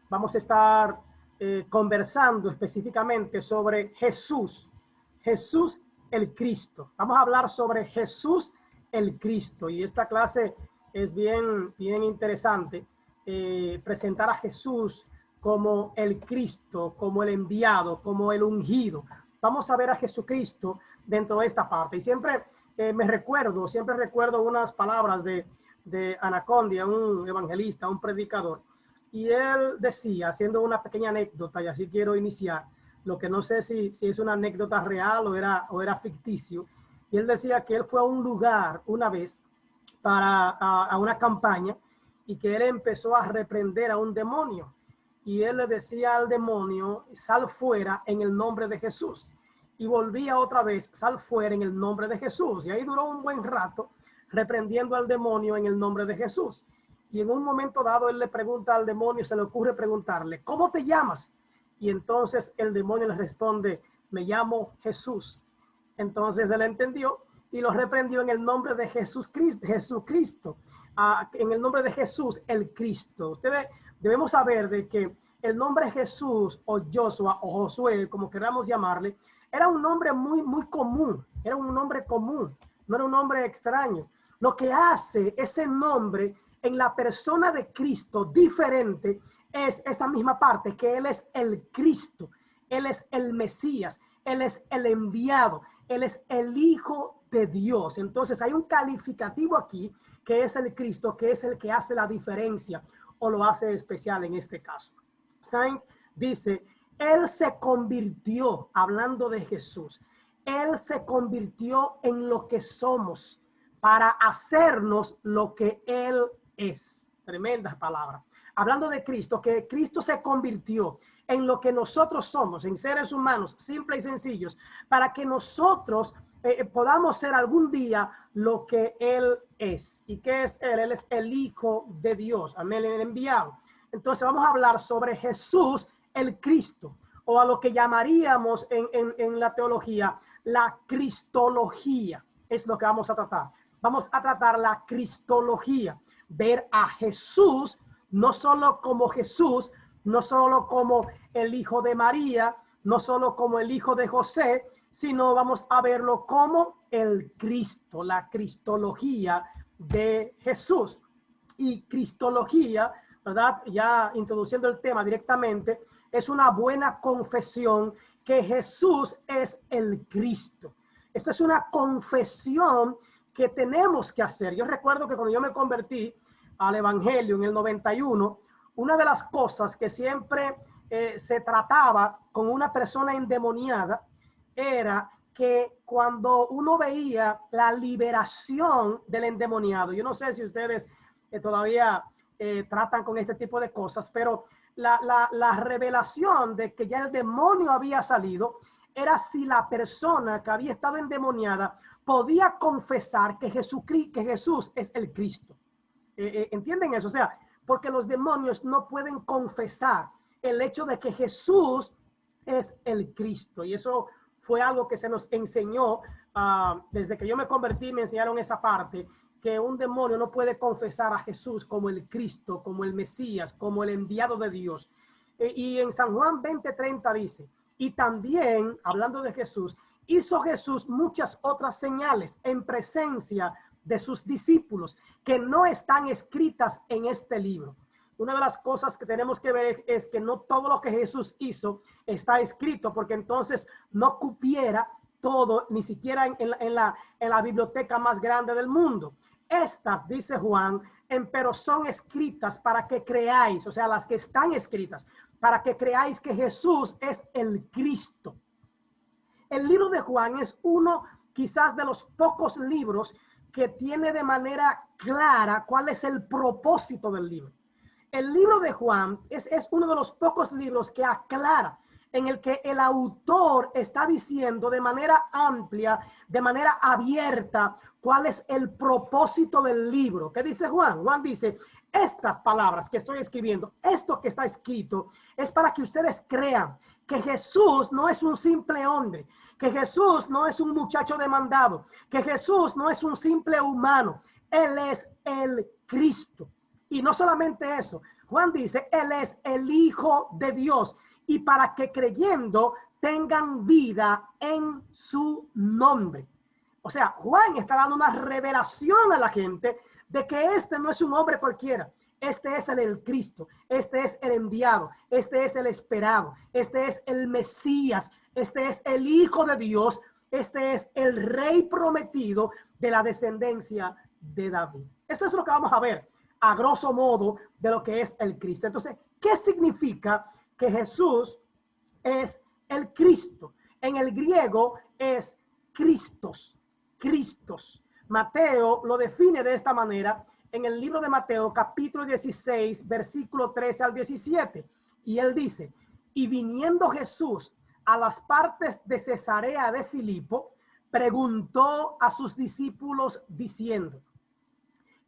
vamos a estar conversando específicamente sobre Jesús, Jesús el Cristo. Vamos a hablar sobre Jesús el Cristo, y esta clase es bien interesante, presentar a Jesús como el Cristo, como el enviado, como el ungido. Vamos a ver a Jesucristo dentro de esta parte. Y siempre recuerdo unas palabras de Anacondia, un evangelista, un predicador, y él decía, haciendo una pequeña anécdota, y así quiero iniciar, lo que no sé si es una anécdota real o era ficticio, y él decía que él fue a un lugar una vez a una campaña, y que él empezó a reprender a un demonio, y él le decía al demonio, sal fuera en el nombre de Jesús, y volvía otra vez, sal fuera en el nombre de Jesús, y ahí duró un buen rato reprendiendo al demonio en el nombre de Jesús. Y en un momento dado él le pregunta al demonio, se le ocurre preguntarle, ¿cómo te llamas? Y entonces el demonio le responde, me llamo Jesús. Entonces él entendió y lo reprendió en el nombre de Jesucristo, en el nombre de Jesús el Cristo. Ustedes debemos saber de que el nombre Jesús o Joshua o Josué, como queramos llamarle, era un nombre muy común, era un nombre común, no era un nombre extraño. Lo que hace ese nombre en la persona de Cristo diferente es esa misma parte, que Él es el Cristo, Él es el Mesías, Él es el enviado, Él es el Hijo de Dios. Entonces hay un calificativo aquí que es el Cristo, que es el que hace la diferencia o lo hace especial en este caso. Saint dice, Él se convirtió, hablando de Jesús, Él se convirtió en lo que somos para hacernos lo que Él es. Tremendas palabras. Hablando de Cristo, que Cristo se convirtió en lo que nosotros somos, en seres humanos simples y sencillos, para que nosotros podamos ser algún día lo que Él es. ¿Y qué es Él? Él es el Hijo de Dios, amén, el enviado. Entonces vamos a hablar sobre Jesús el Cristo, o a lo que llamaríamos en la teología la cristología. Es lo que vamos a tratar. Vamos a tratar la cristología, ver a Jesús no solo como Jesús, no solo como el Hijo de María, no solo como el Hijo de José, sino vamos a verlo como el Cristo, la cristología de Jesús. Y cristología, ¿verdad? Ya introduciendo el tema directamente, es una buena confesión que Jesús es el Cristo. Esta es una confesión que tenemos que hacer. Yo recuerdo que cuando yo me convertí al Evangelio en el 91, una de las cosas que siempre se trataba con una persona endemoniada era que cuando uno veía la liberación del endemoniado, yo no sé si ustedes todavía tratan con este tipo de cosas, pero la revelación de que ya el demonio había salido era si la persona que había estado endemoniada podía confesar que Jesús es el Cristo. ¿Entienden eso? O sea, porque los demonios no pueden confesar el hecho de que Jesús es el Cristo. Y eso fue algo que se nos enseñó desde que yo me convertí, me enseñaron esa parte, que un demonio no puede confesar a Jesús como el Cristo, como el Mesías, como el enviado de Dios. Y en San Juan 20:30 dice, y también, hablando de Jesús, hizo Jesús muchas otras señales en presencia de sus discípulos que no están escritas en este libro. Una de las cosas que tenemos que ver es que no todo lo que Jesús hizo está escrito, porque entonces no cupiera todo, ni siquiera en la biblioteca más grande del mundo. Estas, dice Juan, pero son escritas para que creáis, o sea, las que están escritas, para que creáis que Jesús es el Cristo. El libro de Juan es uno quizás de los pocos libros que tiene de manera clara cuál es el propósito del libro. El libro de Juan es uno de los pocos libros que aclara, en el que el autor está diciendo de manera amplia, de manera abierta, cuál es el propósito del libro. ¿Qué dice Juan? Juan dice, estas palabras que estoy escribiendo, esto que está escrito, es para que ustedes crean que Jesús no es un simple hombre, que Jesús no es un muchacho demandado, que Jesús no es un simple humano, Él es el Cristo. Y no solamente eso, Juan dice, Él es el Hijo de Dios, y para que creyendo tengan vida en su nombre. O sea, Juan está dando una revelación a la gente de que este no es un hombre cualquiera. Este es el Cristo, este es el enviado, este es el esperado, este es el Mesías, este es el Hijo de Dios, este es el Rey prometido de la descendencia de David. Esto es lo que vamos a ver a grosso modo de lo que es el Cristo. Entonces, ¿qué significa que Jesús es el Cristo? En el griego es Christos, Cristos. Mateo lo define de esta manera en el libro de Mateo, capítulo 16, versículo 13 al 17. Y él dice, y viniendo Jesús a las partes de Cesarea de Filipo, preguntó a sus discípulos diciendo,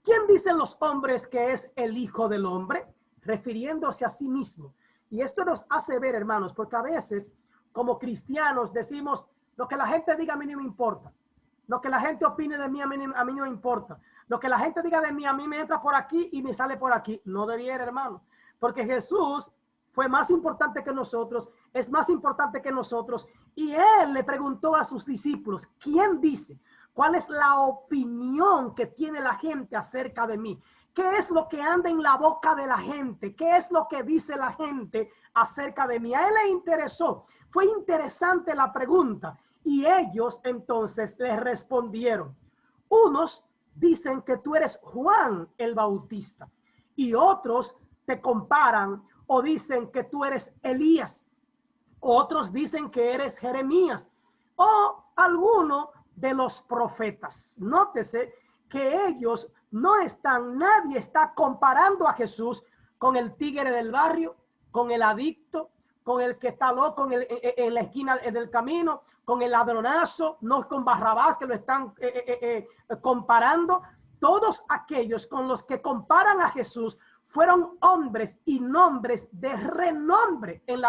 ¿quién dicen los hombres que es el Hijo del Hombre? Refiriéndose a sí mismo. Y esto nos hace ver, hermanos, porque a veces como cristianos decimos, lo que la gente diga a mí no me importa. Lo que la gente opine de mí a mí no me importa. Lo que la gente diga de mí a mí me entra por aquí y me sale por aquí. No debiera, hermano. Porque Jesús fue más importante que nosotros, es más importante que nosotros. Y él le preguntó a sus discípulos, ¿quién dice? ¿Cuál es la opinión que tiene la gente acerca de mí? ¿Qué es lo que anda en la boca de la gente? ¿Qué es lo que dice la gente acerca de mí? A él le interesó. Fue interesante la pregunta. Y ellos entonces les respondieron. Unos dicen que tú eres Juan el Bautista y otros te comparan o dicen que tú eres Elías. Otros dicen que eres Jeremías o alguno de los profetas. Nótese que ellos no están, nadie está comparando a Jesús con el tigre del barrio, con el adicto, con el que está loco en la esquina del camino, con el ladronazo, no con Barrabás que lo están comparando. Todos aquellos con los que comparan a Jesús fueron hombres y nombres de renombre en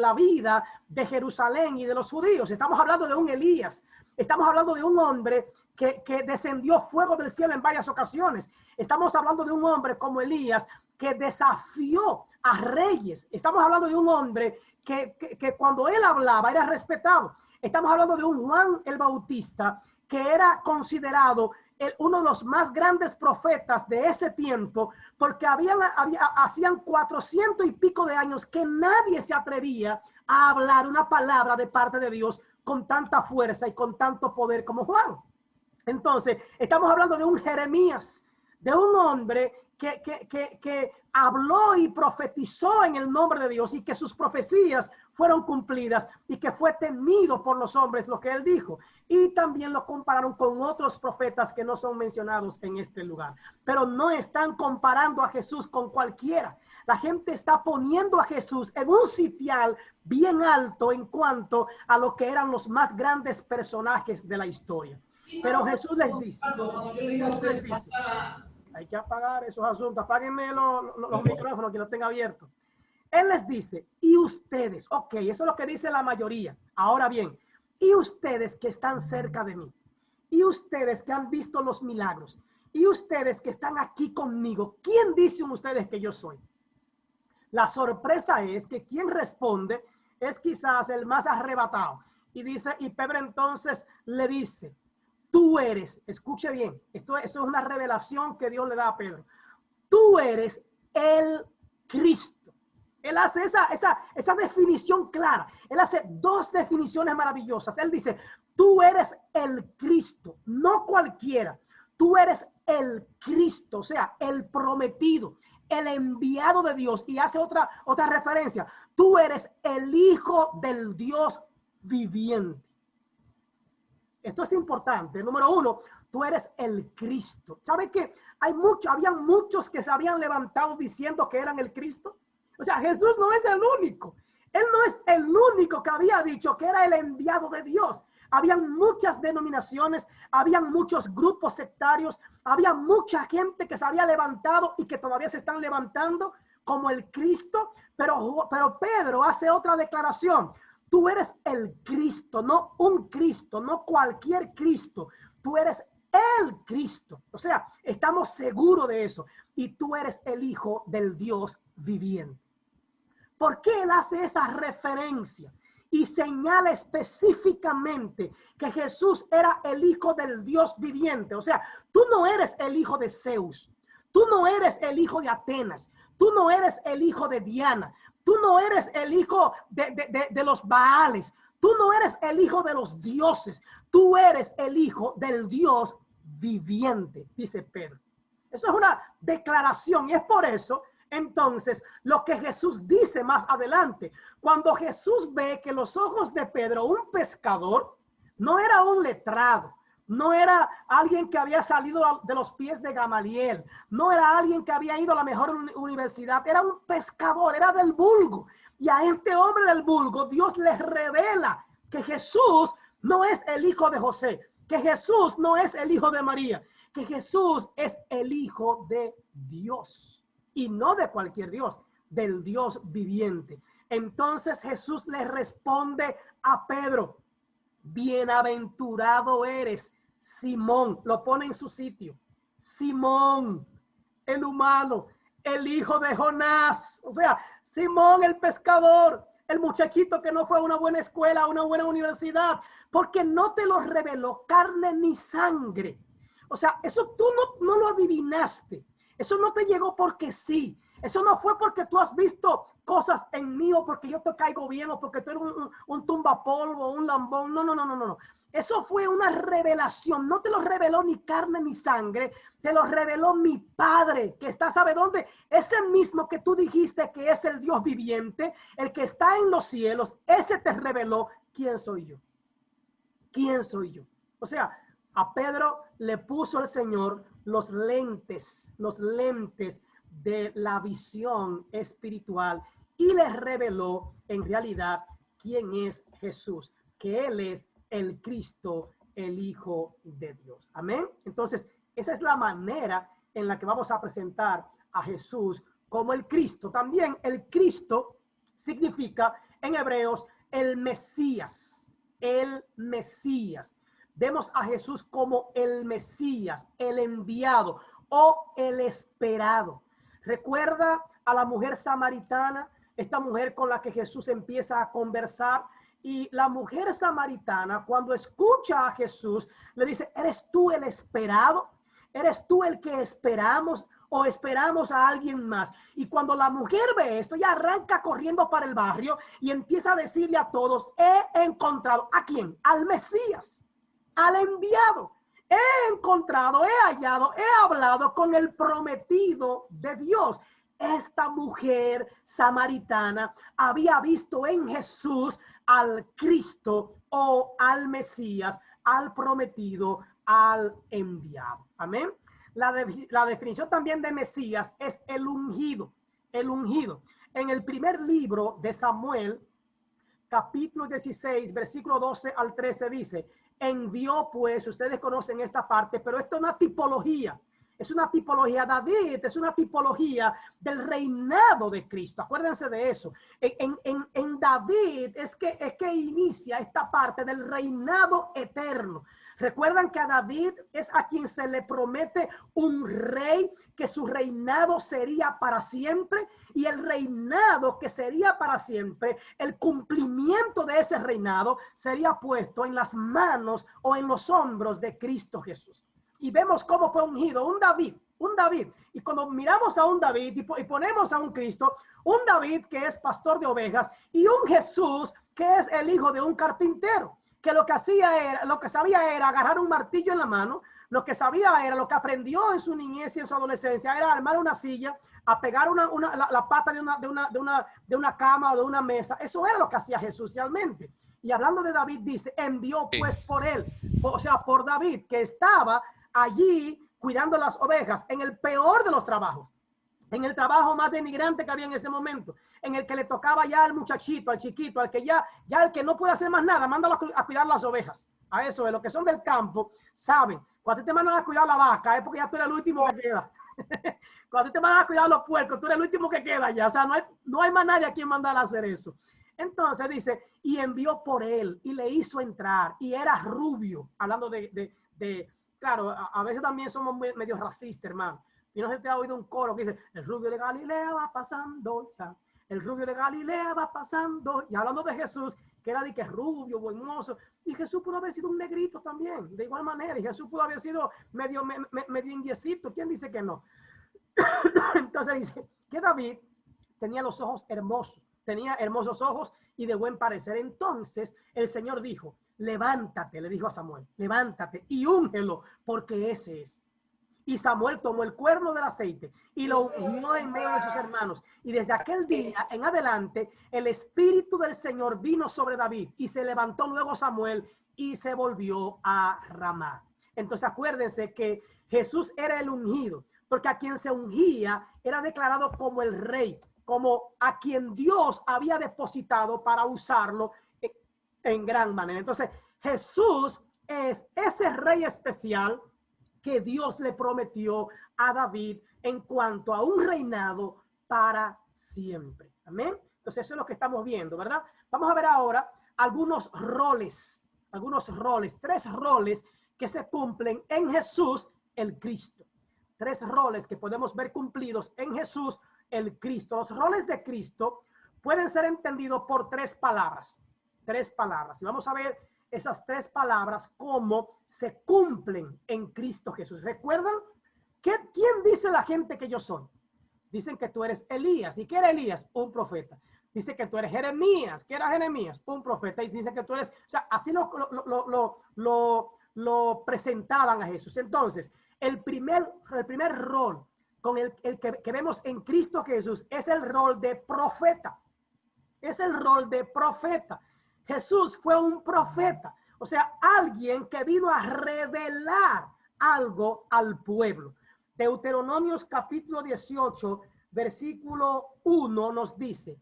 la vida de Jerusalén y de los judíos. Estamos hablando de un Elías, estamos hablando de un hombre que descendió fuego del cielo en varias ocasiones. Estamos hablando de un hombre como Elías que desafió a reyes. Estamos hablando de un hombre que cuando él hablaba era respetado. Estamos hablando de un Juan el Bautista que era considerado uno de los más grandes profetas de ese tiempo, porque hacían 400 y pico de años que nadie se atrevía a hablar una palabra de parte de Dios con tanta fuerza y con tanto poder como Juan. Entonces, estamos hablando de un Jeremías, de un hombre que habló y profetizó en el nombre de Dios y que sus profecías fueron cumplidas y que fue temido por los hombres lo que él dijo. Y también lo compararon con otros profetas que no son mencionados en este lugar. Pero no están comparando a Jesús con cualquiera. La gente está poniendo a Jesús en un sitial bien alto en cuanto a lo que eran los más grandes personajes de la historia. Pero Jesús les dice, hay que apagar esos asuntos, apáguenme los micrófonos que los tenga abiertos. Él les dice, y ustedes, ok, eso es lo que dice la mayoría. Ahora bien, y ustedes que están cerca de mí, y ustedes que han visto los milagros, y ustedes que están aquí conmigo, ¿quién dicen ustedes que yo soy? La sorpresa es que quien responde es quizás el más arrebatado. Y dice, y Pedro entonces le dice, tú eres, escuche bien, esto es una revelación que Dios le da a Pedro. Tú eres el Cristo. Él hace esa definición clara. Él hace dos definiciones maravillosas. Él dice, tú eres el Cristo, no cualquiera. Tú eres el Cristo, o sea, el prometido, el enviado de Dios. Y hace otra referencia. Tú eres el Hijo del Dios viviente. Esto es importante. Número uno, tú eres el Cristo. ¿Sabe qué? Habían muchos que se habían levantado diciendo que eran el Cristo. O sea, Jesús no es el único. Él no es el único que había dicho que era el enviado de Dios. Habían muchas denominaciones, habían muchos grupos sectarios, había mucha gente que se había levantado y que todavía se están levantando como el Cristo. Pero Pedro hace otra declaración. Tú eres el Cristo, no un Cristo, no cualquier Cristo. Tú eres el Cristo. O sea, estamos seguros de eso. Y tú eres el Hijo del Dios viviente. ¿Por qué él hace esa referencia? Y señala específicamente que Jesús era el Hijo del Dios viviente. O sea, tú no eres el hijo de Zeus. Tú no eres el hijo de Atenas. Tú no eres el hijo de Diana. Tú no eres el hijo de los Baales. Tú no eres el hijo de los dioses. Tú eres el hijo del Dios viviente, dice Pedro. Eso es una declaración y es por eso entonces lo que Jesús dice más adelante. Cuando Jesús ve que los ojos de Pedro, un pescador, no era un letrado, no era alguien que había salido de los pies de Gamaliel, no era alguien que había ido a la mejor universidad, era un pescador, era del vulgo. Y a este hombre del vulgo Dios les revela que Jesús no es el hijo de José, que Jesús no es el hijo de María, que Jesús es el Hijo de Dios. Y no de cualquier Dios, del Dios viviente. Entonces Jesús le responde a Pedro: bienaventurado eres, Simón. Lo pone en su sitio. Simón, el humano, el hijo de Jonás. O sea, Simón el pescador, el muchachito que no fue a una buena escuela, a una buena universidad, porque no te lo reveló carne ni sangre. O sea, eso tú no lo adivinaste. Eso no te llegó porque sí. Eso no fue porque tú has visto cosas en mí o porque yo te caigo bien o porque tú eres un tumbapolvo, un lambón. No. Eso fue una revelación. No te lo reveló ni carne ni sangre. Te lo reveló mi Padre, que está, ¿sabe dónde? Ese mismo que tú dijiste que es el Dios viviente, el que está en los cielos, ese te reveló quién soy yo. ¿Quién soy yo? O sea, a Pedro le puso el Señor los lentes de la visión espiritual y les reveló en realidad quién es Jesús, que Él es el Cristo, el Hijo de Dios. Amén. Entonces, esa es la manera en la que vamos a presentar a Jesús como el Cristo. También el Cristo significa en hebreos el Mesías, el Mesías. Vemos a Jesús como el Mesías, el enviado o el esperado. Recuerda a la mujer samaritana, esta mujer con la que Jesús empieza a conversar, y la mujer samaritana cuando escucha a Jesús le dice: ¿eres tú el esperado? ¿Eres tú el que esperamos o esperamos a alguien más? Y cuando la mujer ve esto, ella arranca corriendo para el barrio y empieza a decirle a todos: he encontrado, ¿a quién? Al Mesías, al enviado. He encontrado, he hallado, he hablado con el prometido de Dios. Esta mujer samaritana había visto en Jesús al Cristo o al Mesías, al prometido, al enviado. Amén. La definición también de Mesías es el ungido. El ungido. En el primer libro de Samuel, capítulo 16, versículo 12 al 13 dice: envió pues, ustedes conocen esta parte, pero esto es una tipología. Es una tipología. David es una tipología del reinado de Cristo. Acuérdense de eso. En David es que inicia esta parte del reinado eterno. Recuerdan que a David es a quien se le promete un rey, que su reinado sería para siempre, y el reinado que sería para siempre, el cumplimiento de ese reinado sería puesto en las manos o en los hombros de Cristo Jesús. Y vemos cómo fue ungido un David. Y cuando miramos a un David y ponemos a un Cristo, un David que es pastor de ovejas y un Jesús que es el hijo de un carpintero, que lo que sabía era agarrar un martillo en la mano, lo que aprendió en su niñez y en su adolescencia era armar una silla, a pegar la pata de una cama o de una mesa. Eso era lo que hacía Jesús realmente. Y hablando de David, dice: envió pues por él, o sea, por David, que estaba allí cuidando las ovejas en el peor de los trabajos, en el trabajo más denigrante que había en ese momento, en el que le tocaba ya al muchachito, al chiquito, al que ya el que no puede hacer más nada, mándalo a cuidar las ovejas. A eso, de los que son del campo, saben, cuando te mandan a cuidar la vaca, es porque ya tú eres el último que queda. Cuando te mandan a cuidar los puercos, tú eres el último que queda ya. O sea, no hay más nadie a quien mandar a hacer eso. Entonces dice: y envió por él y le hizo entrar, y era rubio, hablando de claro, a veces también somos medio racistas, hermano. Y no se te ha oído un coro que dice, el rubio de Galilea va pasando ya. El rubio de Galilea va pasando. Y hablando de Jesús, que era de que rubio, buen mozo. Y Jesús pudo haber sido un negrito también, de igual manera. Y Jesús pudo haber sido medio indiecito. ¿Quién dice que no? Entonces dice que David tenía los ojos hermosos, tenía hermosos ojos y de buen parecer. Entonces el Señor dijo, levántate, le dijo a Samuel, levántate y úngelo, porque ese es. Y Samuel tomó el cuerno del aceite y lo ungió en medio de sus hermanos. Y desde aquel día en adelante, el Espíritu del Señor vino sobre David. Y se levantó luego Samuel y se volvió a Ramá. Entonces acuérdense que Jesús era el ungido, porque a quien se ungía era declarado como el rey, como a quien Dios había depositado para usarlo en gran manera. Entonces Jesús es ese rey especial que Dios le prometió a David en cuanto a un reinado para siempre. Amén. Entonces eso es lo que estamos viendo, ¿verdad? Vamos a ver ahora algunos roles, tres roles que se cumplen en Jesús el Cristo. Tres roles que podemos ver cumplidos en Jesús el Cristo. Los roles de Cristo pueden ser entendidos por tres palabras. Y vamos a ver esas tres palabras, cómo se cumplen en Cristo Jesús. ¿Recuerdan? ¿Quién dice la gente que yo soy? Dicen que tú eres Elías. ¿Y qué era Elías? Un profeta. Dice que tú eres Jeremías. ¿Qué era Jeremías? Un profeta. Y dice que tú eres... O sea, así lo presentaban a Jesús. Entonces, el primer rol con el que vemos en Cristo Jesús es el rol de profeta. Es el rol de profeta. Jesús fue un profeta, o sea, alguien que vino a revelar algo al pueblo. Deuteronomios capítulo 18, versículo 1 nos dice,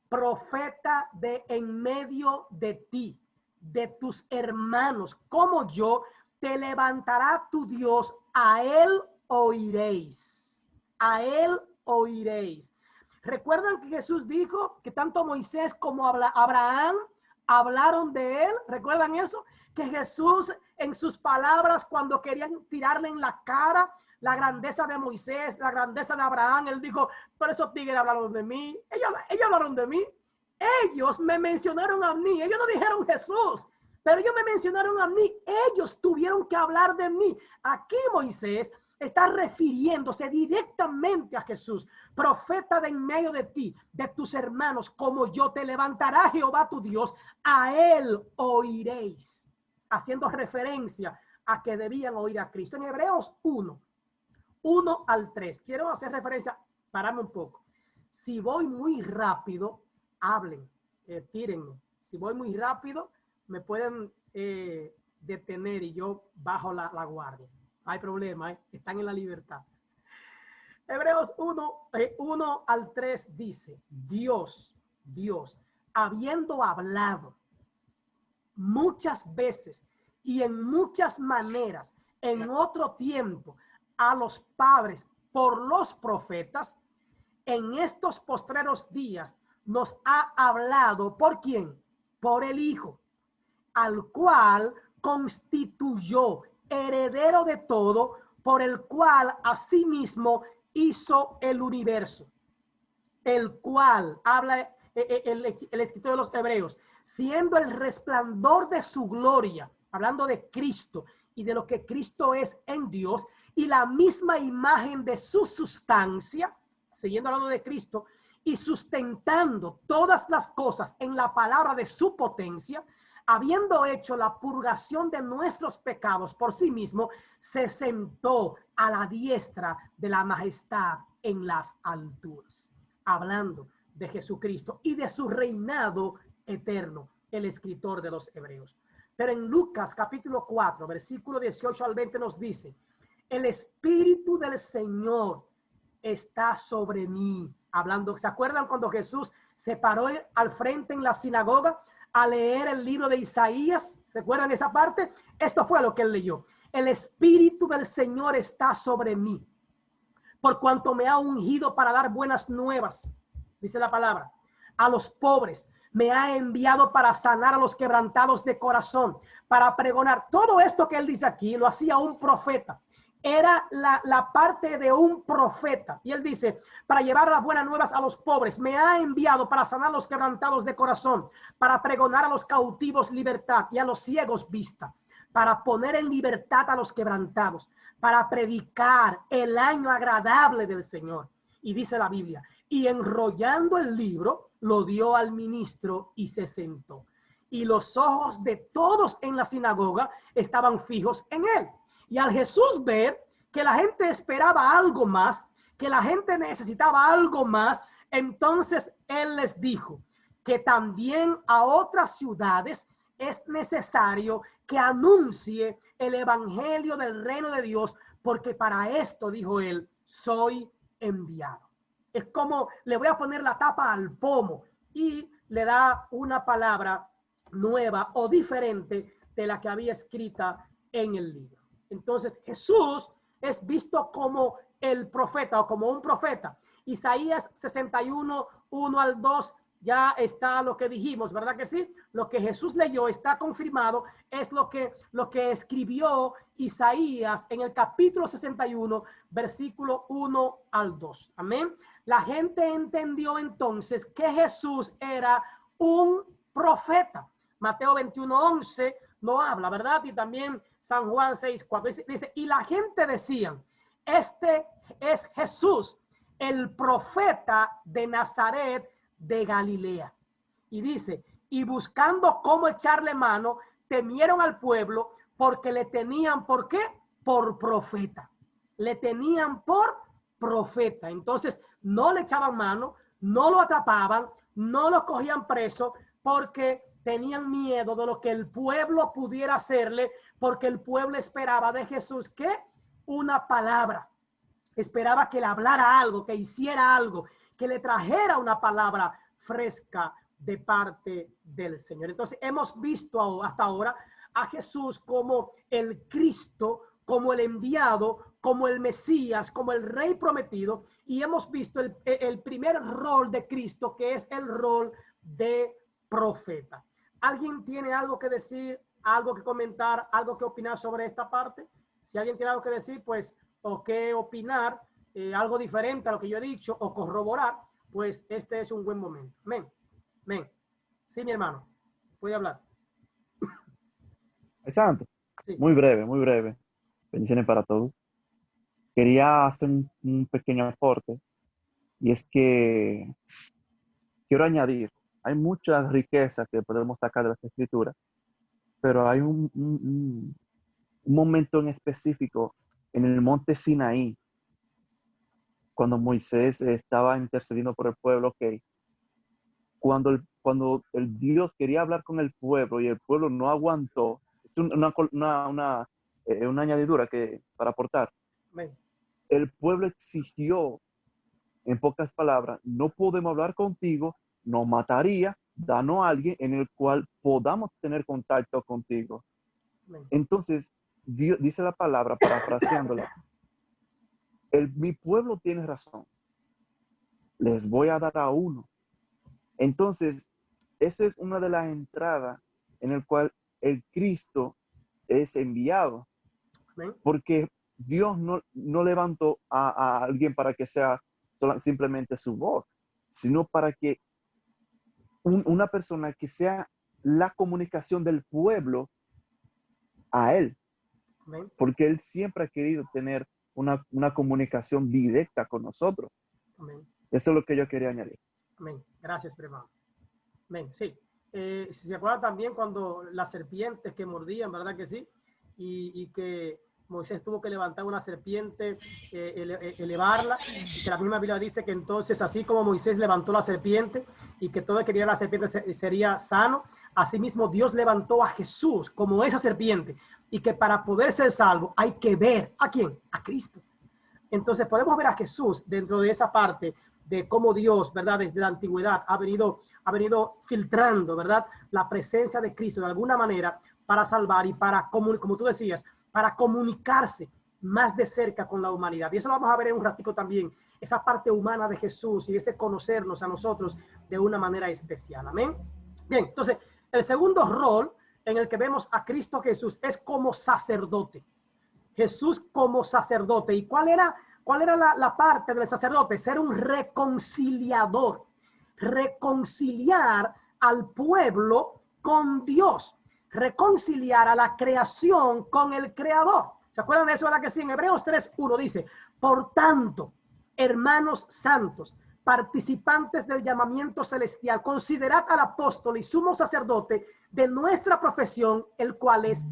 profeta de en medio de ti, de tus hermanos, como yo, te levantará tu Dios, a él oiréis, a él oiréis. ¿Recuerdan que Jesús dijo que tanto Moisés como Abraham hablaron de él? ¿Recuerdan eso? Que Jesús en sus palabras, cuando querían tirarle en la cara la grandeza de Moisés, la grandeza de Abraham, él dijo, por esos tigres hablaron de mí. Ellos hablaron de mí. Ellos me mencionaron a mí. Ellos no dijeron Jesús, pero ellos me mencionaron a mí. Ellos tuvieron que hablar de mí. Aquí Moisés está refiriéndose directamente a Jesús, profeta de en medio de ti, de tus hermanos, como yo, te levantará Jehová tu Dios, a él oiréis, haciendo referencia a que debían oír a Cristo. En Hebreos 1 al 3, quiero hacer referencia, pararme un poco. Si voy muy rápido, hablen, tírenme. Si voy muy rápido, me pueden detener y yo bajo la guardia. No hay problema, están en la libertad. Hebreos 1 al 3 dice, Dios, habiendo hablado muchas veces y en muchas maneras en otro tiempo a los padres por los profetas, en estos postreros días nos ha hablado, ¿por quién? Por el Hijo, al cual constituyó heredero de todo, por el cual asimismo hizo el universo, el cual habla el escritor de los Hebreos, siendo el resplandor de su gloria, hablando de Cristo y de lo que Cristo es en Dios, y la misma imagen de su sustancia, siguiendo hablando de Cristo, y sustentando todas las cosas en la palabra de su potencia, habiendo hecho la purgación de nuestros pecados por sí mismo, se sentó a la diestra de la majestad en las alturas. Hablando de Jesucristo y de su reinado eterno, el escritor de los Hebreos. Pero en Lucas capítulo 4, versículo 18 al 20 nos dice, el Espíritu del Señor está sobre mí. Hablando, ¿se acuerdan cuando Jesús se paró al frente en la sinagoga a leer el libro de Isaías? ¿Recuerdan esa parte? Esto fue lo que él leyó. El Espíritu del Señor está sobre mí, por cuanto me ha ungido para dar buenas nuevas, dice la palabra, a los pobres. me ha enviado para sanar a los quebrantados de corazón, para pregonar. Todo esto que él dice aquí lo hacía un profeta. Era la parte de un profeta. Y él dice, para llevar las buenas nuevas a los pobres, me ha enviado para sanar a los quebrantados de corazón, para pregonar a los cautivos libertad y a los ciegos vista, para poner en libertad a los quebrantados, para predicar el año agradable del Señor. Y dice la Biblia, y enrollando el libro, lo dio al ministro y se sentó. Y los ojos de todos en la sinagoga estaban fijos en él. Y al Jesús ver que la gente esperaba algo más, que la gente necesitaba algo más, entonces él les dijo que también a otras ciudades es necesario que anuncie el evangelio del reino de Dios, porque para esto, dijo él, soy enviado. Es como le voy a poner la tapa al pomo y le da una palabra nueva o diferente de la que había escrita en el libro. Entonces Jesús es visto como el profeta o como un profeta. Isaías 61, 1 al 2, ya está lo que dijimos, ¿verdad que sí? Lo que Jesús leyó está confirmado, es lo que escribió Isaías en el capítulo 61, versículo 1 al 2. Amén. La gente entendió entonces que Jesús era un profeta. Mateo 21, 11 no habla, ¿verdad? Y también San Juan 6, 4 dice, y la gente decía, este es Jesús, el profeta de Nazaret de Galilea. Y dice, y buscando cómo echarle mano, temieron al pueblo porque le tenían, ¿por qué? Por profeta. Le tenían por profeta. Entonces no le echaban mano, no lo atrapaban, no lo cogían preso porque tenían miedo de lo que el pueblo pudiera hacerle, porque el pueblo esperaba de Jesús que una palabra, esperaba que le hablara algo, que hiciera algo, que le trajera una palabra fresca de parte del Señor. Entonces hemos visto hasta ahora a Jesús como el Cristo, como el enviado, como el Mesías, como el Rey prometido, y hemos visto el primer rol de Cristo, que es el rol de profeta. ¿Alguien tiene algo que decir, algo que comentar, algo que opinar sobre esta parte? Si alguien tiene algo que decir, pues, o que opinar, algo diferente a lo que yo he dicho, o corroborar, pues este es un buen momento. Amén. Amén. Sí, mi hermano, puede hablar. Santo, Sí. muy breve, muy breve. Bendiciones para todos. Quería hacer un pequeño aporte y es que quiero añadir, hay mucha riqueza que podemos sacar de las escrituras, pero hay un momento en específico en el monte Sinaí, cuando Moisés estaba intercediendo por el pueblo, que cuando el Dios quería hablar con el pueblo y el pueblo no aguantó, es una añadidura para aportar. Amén. El pueblo exigió, en pocas palabras, no podemos hablar contigo, nos mataría, danos a alguien en el cual podamos tener contacto contigo. Amén. Entonces, Dios, dice la palabra, parafraseándola, mi pueblo tiene razón, les voy a dar a uno. Entonces, esa es una de las entradas en el cual el Cristo es enviado. Amén. Porque Dios no levantó a alguien para que sea simplemente su voz, sino para que una persona que sea la comunicación del pueblo a Él. Amén. Porque Él siempre ha querido tener una comunicación directa con nosotros. Amén. Eso es lo que yo quería añadir. Amén. Gracias, hermano. Amén. Sí. Si se acuerdan también cuando las serpientes que mordían, ¿verdad que sí? Y que Moisés tuvo que levantar una serpiente, elevarla, y que la misma Biblia dice que entonces, así como Moisés levantó la serpiente y que todo el que quería la serpiente sería sano, asimismo Dios levantó a Jesús como esa serpiente, y que para poder ser salvo hay que ver ¿a quién? A Cristo. Entonces podemos ver a Jesús dentro de esa parte de cómo Dios, ¿verdad? Desde la antigüedad ha venido filtrando, ¿verdad? La presencia de Cristo de alguna manera para salvar y para, como tú decías, para comunicarse más de cerca con la humanidad. Y eso lo vamos a ver en un ratico también, esa parte humana de Jesús y ese conocernos a nosotros de una manera especial. Amén. Bien, entonces, el segundo rol en el que vemos a Cristo Jesús es como sacerdote. Jesús como sacerdote. ¿Y cuál era la parte del sacerdote? Ser un reconciliador. Reconciliar al pueblo con Dios. Reconciliar a la creación con el Creador. ¿Se acuerdan de eso? ¿Verdad que sí? En Hebreos 3:1 dice, por tanto, hermanos santos, participantes del llamamiento celestial, considerad al apóstol y sumo sacerdote de nuestra profesión, el cual es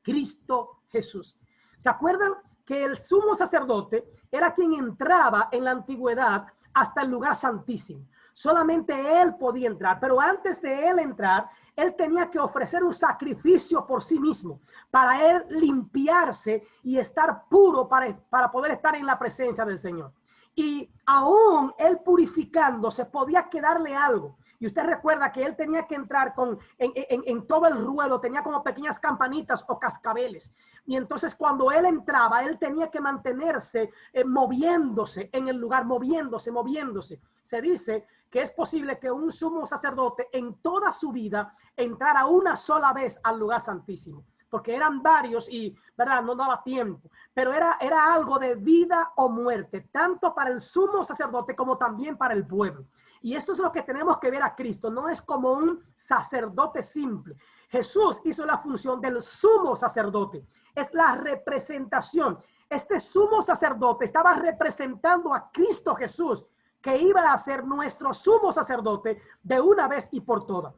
Cristo Jesús. ¿Se acuerdan que el sumo sacerdote era quien entraba en la antigüedad hasta el lugar santísimo? Solamente él podía entrar, pero antes de él entrar, él tenía que ofrecer un sacrificio por sí mismo, para él limpiarse y estar puro para poder estar en la presencia del Señor. Y aún él purificándose podía quedarle algo. Y usted recuerda que él tenía que entrar en todo el ruedo, tenía como pequeñas campanitas o cascabeles. Y entonces cuando él entraba, él tenía que mantenerse moviéndose en el lugar, moviéndose. Se dice que es posible que un sumo sacerdote en toda su vida entrara una sola vez al lugar santísimo, porque eran varios y, ¿verdad?, no daba tiempo. Pero era algo de vida o muerte, tanto para el sumo sacerdote como también para el pueblo. Y esto es lo que tenemos que ver a Cristo. No es como un sacerdote simple. Jesús hizo la función del sumo sacerdote. Es la representación. Este sumo sacerdote estaba representando a Cristo Jesús, que iba a ser nuestro sumo sacerdote de una vez y por todas.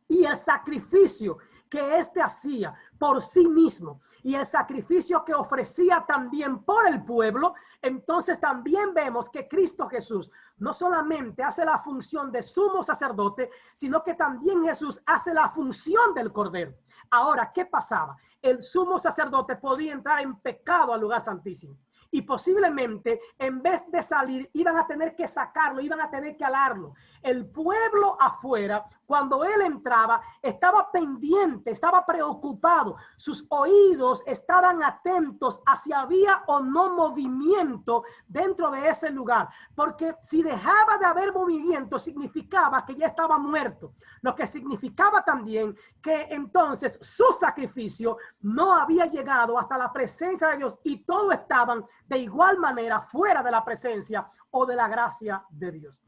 Y el sacrificio que éste hacía por sí mismo y el sacrificio que ofrecía también por el pueblo, entonces también vemos que Cristo Jesús no solamente hace la función de sumo sacerdote, sino que también Jesús hace la función del Cordero. Ahora, ¿qué pasaba? El sumo sacerdote podía entrar en pecado al lugar santísimo. Y posiblemente en vez de salir iban a tener que sacarlo, iban a tener que alarlo. El pueblo afuera, cuando él entraba, estaba pendiente, estaba preocupado. Sus oídos estaban atentos a si había o no movimiento dentro de ese lugar. Porque si dejaba de haber movimiento, significaba que ya estaba muerto. Lo que significaba también que entonces su sacrificio no había llegado hasta la presencia de Dios y todos estaban de igual manera fuera de la presencia o de la gracia de Dios.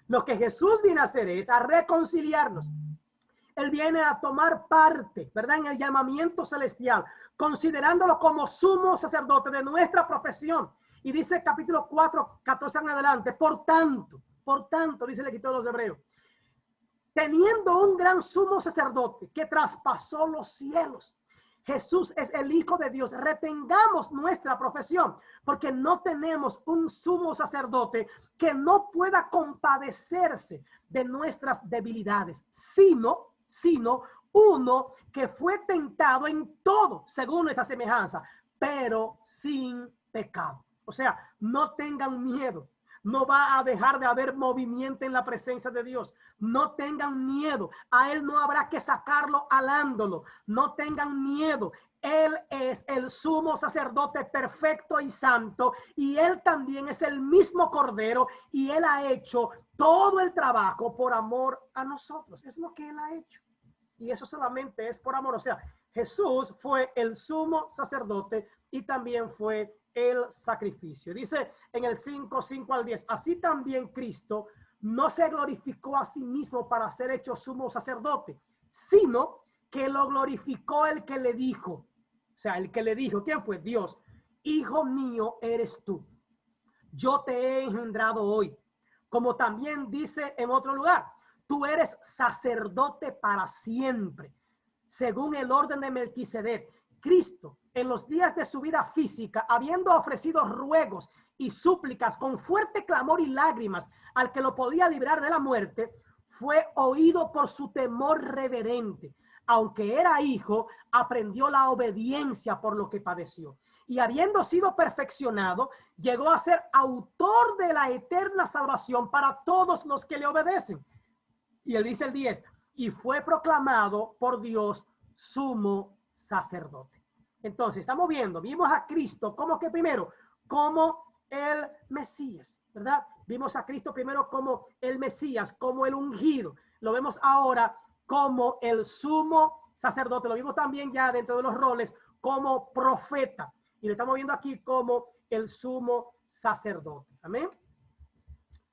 Lo que Jesús viene a hacer es a reconciliarnos. Él viene a tomar parte, ¿verdad?, en el llamamiento celestial, considerándolo como sumo sacerdote de nuestra profesión. Y dice capítulo 4, 14 en adelante, por tanto, dice el escritor de los Hebreos, teniendo un gran sumo sacerdote que traspasó los cielos. Jesús es el Hijo de Dios. Retengamos nuestra profesión, porque no tenemos un sumo sacerdote que no pueda compadecerse de nuestras debilidades, sino uno que fue tentado en todo, según nuestra semejanza, pero sin pecado. O sea, no tengan miedo. No va a dejar de haber movimiento en la presencia de Dios. No tengan miedo. A él no habrá que sacarlo alándolo. No tengan miedo. Él es el sumo sacerdote perfecto y santo. Y él también es el mismo Cordero. Y él ha hecho todo el trabajo por amor a nosotros. Es lo que él ha hecho. Y eso solamente es por amor. O sea, Jesús fue el sumo sacerdote y también fue el sacrificio. Dice en el 5 al 10, así también Cristo no se glorificó a sí mismo para ser hecho sumo sacerdote, sino que lo glorificó el que le dijo. O sea, el que le dijo, ¿quién fue? Dios. Hijo mío eres tú. Yo te he engendrado hoy. Como también dice en otro lugar, tú eres sacerdote para siempre, según el orden de Melquisedec. Cristo, en los días de su vida física, habiendo ofrecido ruegos y súplicas con fuerte clamor y lágrimas al que lo podía librar de la muerte, fue oído por su temor reverente. Aunque era hijo, aprendió la obediencia por lo que padeció. Y habiendo sido perfeccionado, llegó a ser autor de la eterna salvación para todos los que le obedecen. Y él dice el 10, y fue proclamado por Dios sumo sacerdote. Entonces, vimos a Cristo como que primero, como el Mesías, ¿verdad? Vimos a Cristo primero como el Mesías, como el ungido. Lo vemos ahora como el sumo sacerdote. Lo vimos también ya dentro de los roles como profeta. Y lo estamos viendo aquí como el sumo sacerdote. Amén.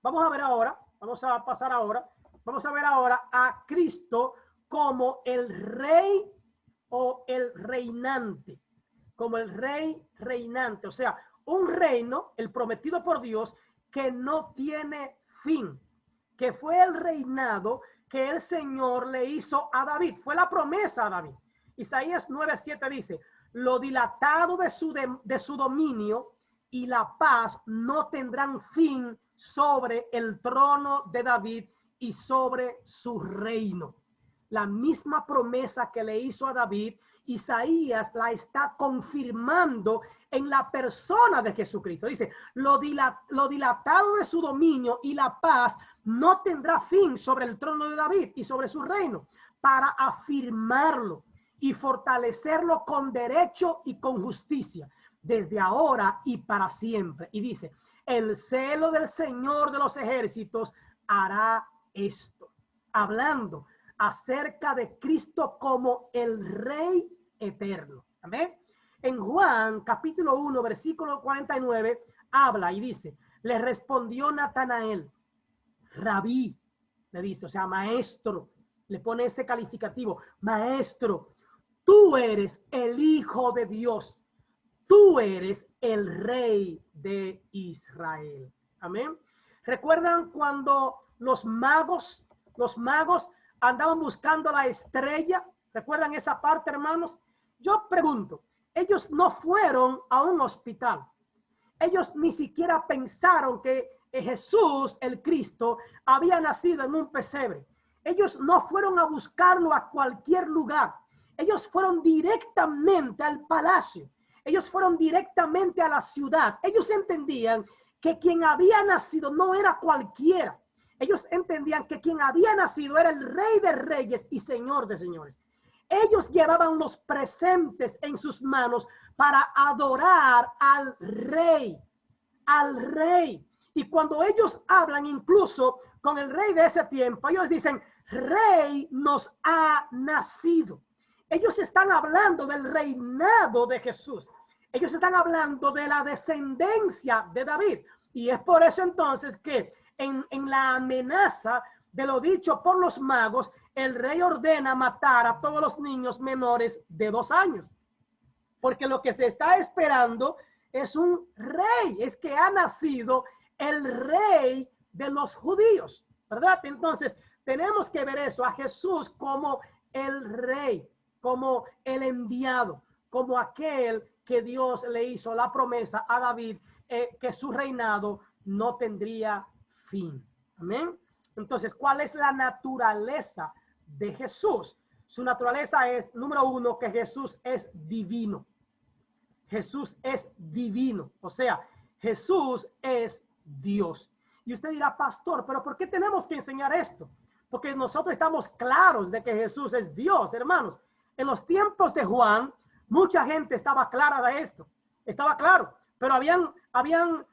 Vamos a ver ahora, vamos a pasar ahora, vamos a ver ahora a Cristo como el rey o el reinante, como el rey reinante, o sea, un reino, el prometido por Dios, que no tiene fin, que fue el reinado que el Señor le hizo a David, fue la promesa a David. Isaías 9:7 dice, lo dilatado de su dominio y la paz no tendrán fin sobre el trono de David y sobre su reino. La misma promesa que le hizo a David, Isaías la está confirmando en la persona de Jesucristo. Dice, lo dilatado de su dominio y la paz no tendrá fin sobre el trono de David y sobre su reino, para afirmarlo y fortalecerlo con derecho y con justicia, desde ahora y para siempre. Y dice, el celo del Señor de los ejércitos hará esto, hablando acerca de Cristo como el Rey eterno. Amén. En Juan capítulo 1 versículo 49 habla y dice, le respondió Natanael, Rabí, le dice, o sea, maestro, le pone ese calificativo, maestro, tú eres el Hijo de Dios, tú eres el Rey de Israel. Amén. ¿Recuerdan cuando los magos andaban buscando la estrella? ¿Recuerdan esa parte, hermanos? Yo pregunto, ellos no fueron a un hospital. Ellos ni siquiera pensaron que Jesús, el Cristo, había nacido en un pesebre. Ellos no fueron a buscarlo a cualquier lugar. Ellos fueron directamente al palacio. Ellos fueron directamente a la ciudad. Ellos entendían que quien había nacido no era cualquiera. Ellos entendían que quien había nacido era el Rey de Reyes y Señor de Señores. Ellos llevaban los presentes en sus manos para adorar al Rey, al Rey. Y cuando ellos hablan incluso con el rey de ese tiempo, ellos dicen, Rey nos ha nacido. Ellos están hablando del reinado de Jesús. Ellos están hablando de la descendencia de David. Y es por eso entonces que en la amenaza de lo dicho por los magos, el rey ordena matar a todos los niños menores de 2 años. Porque lo que se está esperando es un rey, es que ha nacido el rey de los judíos, ¿verdad? Entonces, tenemos que ver eso, a Jesús como el rey, como el enviado, como aquel que Dios le hizo la promesa a David, que su reinado no tendría fin. Amén. Entonces, ¿cuál es la naturaleza de Jesús? Su naturaleza es, número 1, que Jesús es divino. Jesús es divino, o sea, Jesús es Dios. Y usted dirá, pastor, ¿pero por qué tenemos que enseñar esto? Porque nosotros estamos claros de que Jesús es Dios, hermanos. En los tiempos de Juan, mucha gente estaba clara de esto, estaba claro, pero habían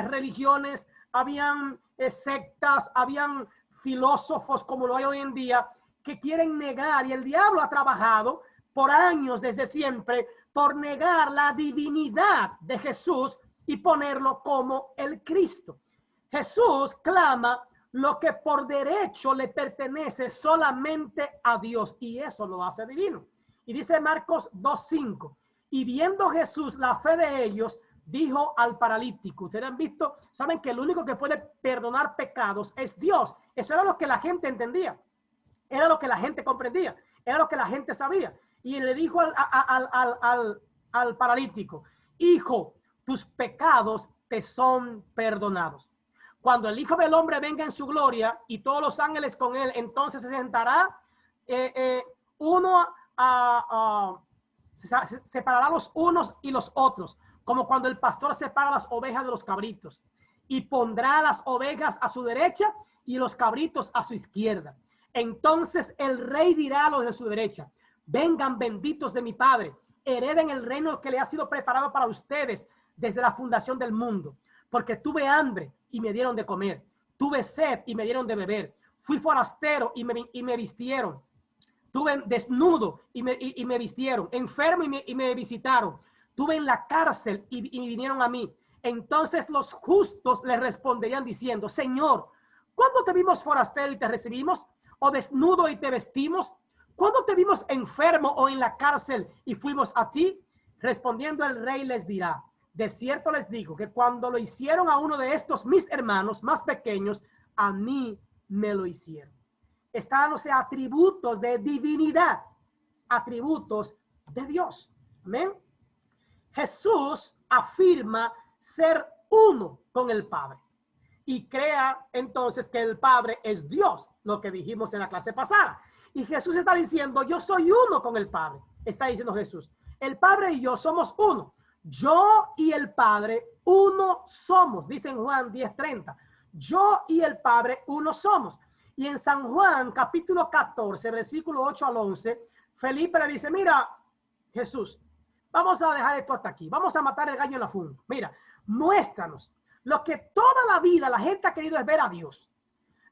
religiones, habían sectas, habían filósofos como lo hay hoy en día que quieren negar, y el diablo ha trabajado por años desde siempre por negar la divinidad de Jesús y ponerlo como el Cristo. Jesús clama lo que por derecho le pertenece solamente a Dios, y eso lo hace divino. Y dice Marcos 2:5, y viendo Jesús la fe de ellos, dijo al paralítico. Ustedes han visto, saben que el único que puede perdonar pecados es Dios. Eso era lo que la gente entendía, era lo que la gente comprendía, era lo que la gente sabía. Y le dijo al paralítico, hijo, tus pecados te son perdonados. Cuando el Hijo del Hombre venga en su gloria y todos los ángeles con él, entonces se sentará se separará los unos y los otros, como cuando el pastor separa las ovejas de los cabritos, y pondrá las ovejas a su derecha y los cabritos a su izquierda. Entonces el rey dirá a los de su derecha, vengan benditos de mi Padre, hereden el reino que le ha sido preparado para ustedes desde la fundación del mundo. Porque tuve hambre y me dieron de comer, tuve sed y me dieron de beber, Fui forastero y me vistieron. Tuve desnudo y me vistieron. Enfermo y me visitaron. Tuve en la cárcel y vinieron a mí. Entonces los justos le responderían diciendo, Señor, ¿cuándo te vimos forastero y te recibimos? ¿O desnudo y te vestimos? ¿Cuándo te vimos enfermo o en la cárcel y fuimos a ti? Respondiendo el rey les dirá, de cierto les digo que cuando lo hicieron a uno de estos mis hermanos más pequeños, a mí me lo hicieron. Están, o sea, atributos de divinidad, atributos de Dios. Amén. Jesús afirma ser uno con el Padre y crea entonces que el Padre es Dios, lo que dijimos en la clase pasada. Y Jesús está diciendo, yo soy uno con el Padre. Está diciendo Jesús, el Padre y yo somos uno. Yo y el Padre uno somos, dice en Juan 10:30. Yo y el Padre uno somos. Y en San Juan capítulo 14, versículo 8 al 11, Felipe le dice, mira, Jesús, vamos a dejar esto hasta aquí. Vamos a matar el gallo en la funda. Mira, muéstranos lo que toda la vida la gente ha querido es ver a Dios.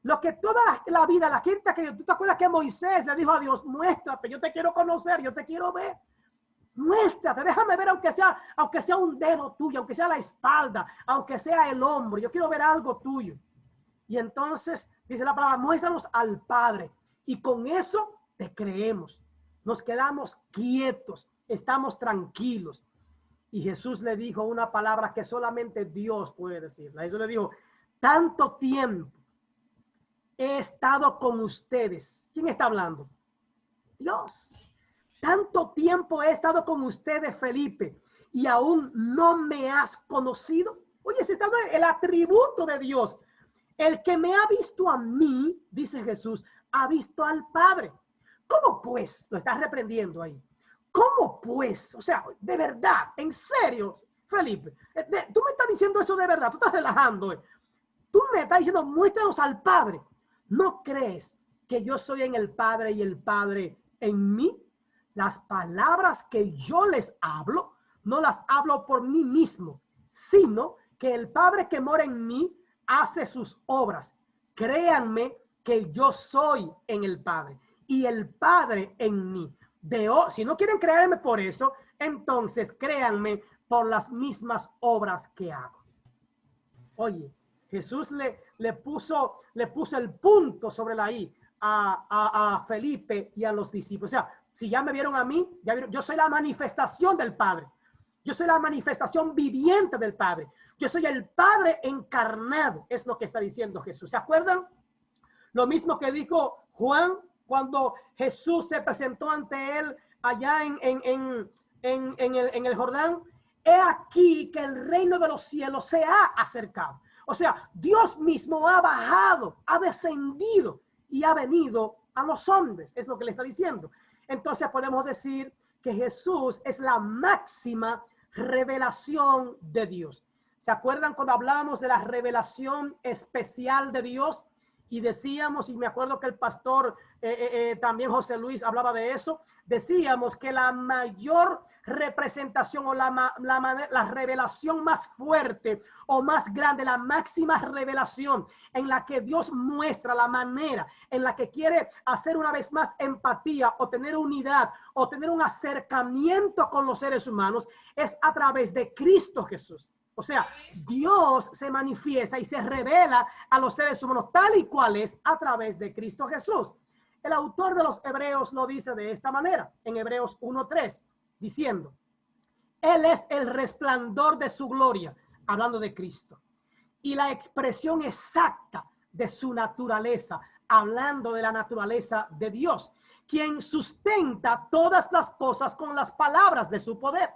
Lo que toda la vida la gente ha querido. ¿Tú te acuerdas que Moisés le dijo a Dios, muéstrate, yo te quiero conocer, yo te quiero ver? Muéstrate, déjame ver aunque sea un dedo tuyo, aunque sea la espalda, aunque sea el hombro. Yo quiero ver algo tuyo. Y entonces dice la palabra, muéstranos al Padre. Y con eso te creemos. Nos quedamos quietos, estamos tranquilos. Y Jesús le dijo una palabra que solamente Dios puede decirla. Jesús le dijo, tanto tiempo he estado con ustedes. ¿Quién está hablando? Dios. Tanto tiempo he estado con ustedes, Felipe, y aún no me has conocido. Oye, ese está el atributo de Dios. El que me ha visto a mí, dice Jesús, ha visto al Padre. ¿Cómo pues? Lo estás reprendiendo ahí. ¿Cómo pues? O sea, de verdad, en serio, Felipe, tú me estás diciendo eso de verdad, tú estás relajando. Tú me estás diciendo, muéstranos al Padre. ¿No crees que yo soy en el Padre y el Padre en mí? Las palabras que yo les hablo, no las hablo por mí mismo, sino que el Padre que mora en mí hace sus obras. Créanme que yo soy en el Padre y el Padre en mí. Si no quieren creerme por eso, entonces créanme por las mismas obras que hago. Oye, Jesús le puso el punto sobre la I a Felipe y a los discípulos. O sea, si ya me vieron a mí, ya vieron, yo soy la manifestación del Padre. Yo soy la manifestación viviente del Padre. Yo soy el Padre encarnado. Es lo que está diciendo Jesús. ¿Se acuerdan? Lo mismo que dijo Juan cuando Jesús se presentó ante él allá en el Jordán. He aquí que el reino de los cielos se ha acercado. O sea, Dios mismo ha bajado, ha descendido y ha venido a los hombres. Es lo que le está diciendo. Entonces podemos decir que Jesús es la máxima revelación de Dios. ¿Se acuerdan cuando hablamos de la revelación especial de Dios? Y decíamos, y me acuerdo que el pastor también José Luis hablaba de eso, decíamos que la mayor representación o la revelación más fuerte o más grande, la máxima revelación en la que Dios muestra la manera en la que quiere hacer una vez más empatía o tener unidad o tener un acercamiento con los seres humanos es a través de Cristo Jesús. O sea, Dios se manifiesta y se revela a los seres humanos tal y cual es a través de Cristo Jesús. El autor de los Hebreos lo dice de esta manera, en Hebreos 1:3, diciendo, Él es el resplandor de su gloria, hablando de Cristo, y la expresión exacta de su naturaleza, hablando de la naturaleza de Dios, quien sustenta todas las cosas con las palabras de su poder.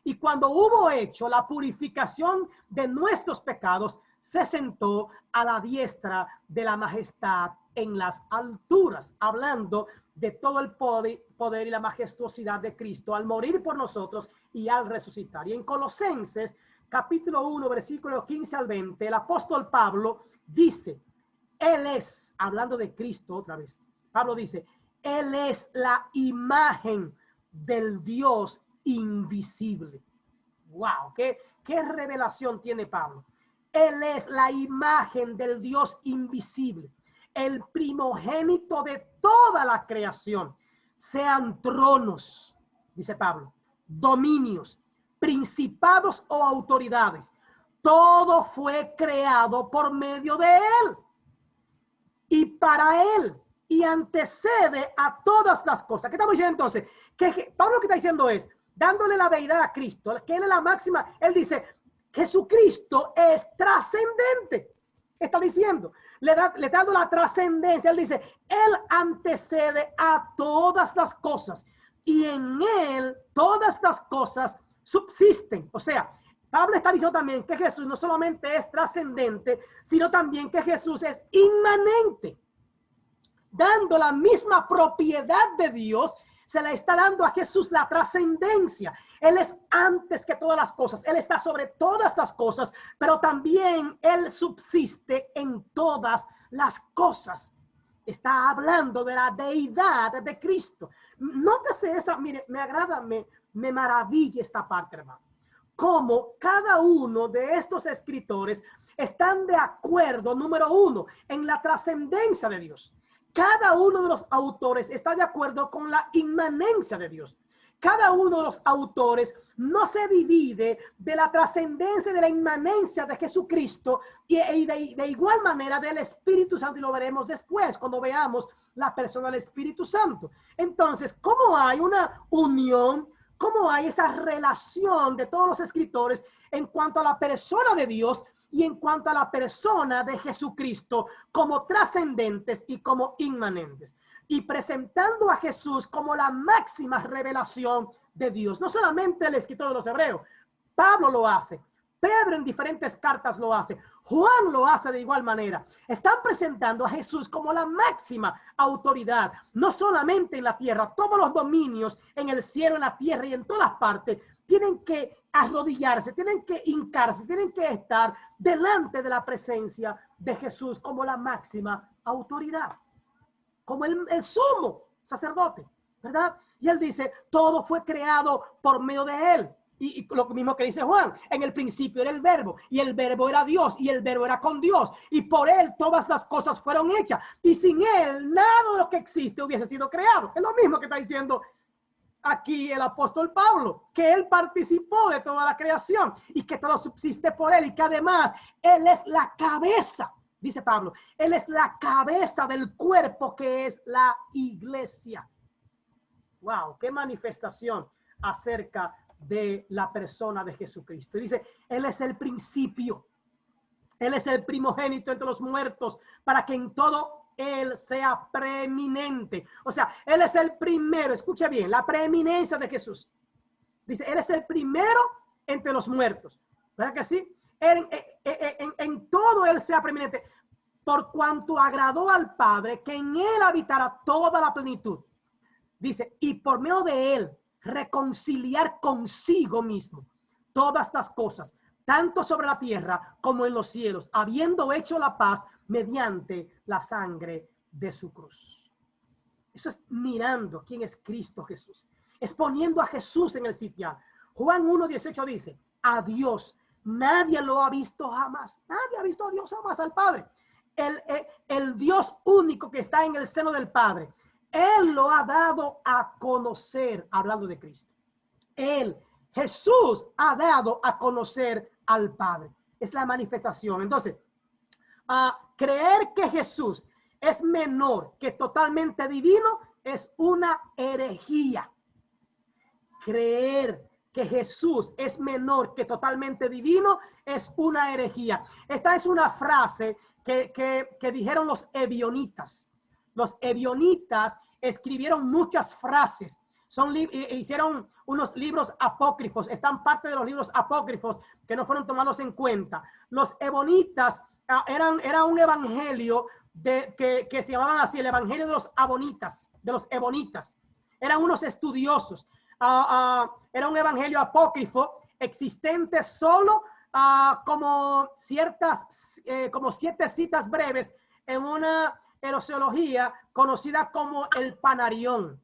Y cuando hubo hecho la purificación de nuestros pecados, se sentó a la diestra de la majestad en las alturas, hablando de todo el poder y la majestuosidad de Cristo al morir por nosotros y al resucitar. Y en Colosenses, capítulo 1, versículo 15 al 20, el apóstol Pablo dice, Él es, hablando de Cristo otra vez, Pablo dice, Él es la imagen del Dios invisible. Wow, qué revelación tiene Pablo. Él es la imagen del Dios invisible, el primogénito de toda la creación, sean tronos, dice Pablo, dominios, principados o autoridades. Todo fue creado por medio de él y para él, y antecede a todas las cosas. ¿Qué estamos diciendo entonces? Que Pablo lo que está diciendo es, dándole la deidad a Cristo, que él es la máxima, él dice, Jesucristo es trascendente. Está diciendo, le está dando la trascendencia. Él dice, él antecede a todas las cosas y en él todas las cosas subsisten. O sea, Pablo está diciendo también que Jesús no solamente es trascendente, sino también que Jesús es inmanente, dando la misma propiedad de Dios. Se le está dando a Jesús la trascendencia. Él es antes que todas las cosas. Él está sobre todas las cosas, pero también Él subsiste en todas las cosas. Está hablando de la deidad de Cristo. Nótese esa, mire, me agrada, me maravilla esta parte, hermano. Cómo cada uno de estos escritores están de acuerdo, número uno, en la trascendencia de Dios. Cada uno de los autores está de acuerdo con la inmanencia de Dios. Cada uno de los autores no se divide de la trascendencia y de la inmanencia de Jesucristo y de igual manera del Espíritu Santo, y lo veremos después cuando veamos la persona del Espíritu Santo. Entonces, ¿cómo hay una unión? ¿Cómo hay esa relación de todos los escritores en cuanto a la persona de Dios y en cuanto a la persona de Jesucristo como trascendentes y como inmanentes? Y presentando a Jesús como la máxima revelación de Dios. No solamente el escritor de los Hebreos, Pablo lo hace, Pedro en diferentes cartas lo hace, Juan lo hace de igual manera. Están presentando a Jesús como la máxima autoridad, no solamente en la tierra, todos los dominios en el cielo, en la tierra y en todas partes tienen que arrodillarse, tienen que hincarse, tienen que estar delante de la presencia de Jesús como la máxima autoridad, como el sumo sacerdote, ¿verdad? Y él dice, todo fue creado por medio de él. Y lo mismo que dice Juan, en el principio era el verbo, y el verbo era Dios, y el verbo era con Dios, y por él todas las cosas fueron hechas, y sin él nada de lo que existe hubiese sido creado. Es lo mismo que está diciendo aquí el apóstol Pablo, que él participó de toda la creación, y que todo subsiste por él, y que además él es la cabeza, dice Pablo, él es la cabeza del cuerpo que es la iglesia. Wow, qué manifestación acerca de la persona de Jesucristo. Y dice, él es el principio, él es el primogénito entre los muertos, para que en todo él sea preeminente. O sea, él es el primero. Escuche bien, la preeminencia de Jesús. Dice, él es el primero entre los muertos. ¿Verdad que sí? En todo él sea preeminente, por cuanto agradó al Padre que en él habitara toda la plenitud. Dice, y por medio de él reconciliar consigo mismo todas las cosas, tanto sobre la tierra como en los cielos, habiendo hecho la paz mediante la sangre de su cruz. Eso es mirando quién es Cristo Jesús, es poniendo a Jesús en el sitial. Juan 1:18 dice, a Dios nadie lo ha visto jamás, nadie ha visto a Dios jamás, al Padre. El Dios único que está en el seno del Padre, él lo ha dado a conocer, hablando de Cristo. Él, Jesús, ha dado a conocer al Padre. Es la manifestación. Entonces, creer que Jesús es menor que totalmente divino es una herejía. Creer que Jesús es menor que totalmente divino es una herejía. Esta es una frase que dijeron los ebionitas. Los ebionitas escribieron muchas frases, hicieron unos libros apócrifos, están parte de los libros apócrifos que no fueron tomados en cuenta. Los ebionitas era un evangelio que se llamaban así, el evangelio de los abonitas, de los ebonitas. Eran unos estudiosos. Era un evangelio apócrifo existente solo como 7 citas breves en una heresiología conocida como el Panarión.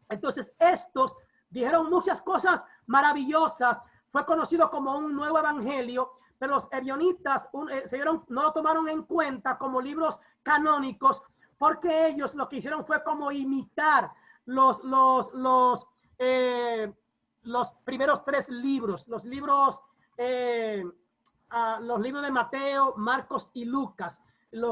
Entonces estos dijeron muchas cosas maravillosas, fue conocido como un nuevo evangelio, pero los ebionitas no lo tomaron en cuenta como libros canónicos porque ellos lo que hicieron fue como imitar los primeros 3 libros, los libros de Mateo, Marcos y Lucas,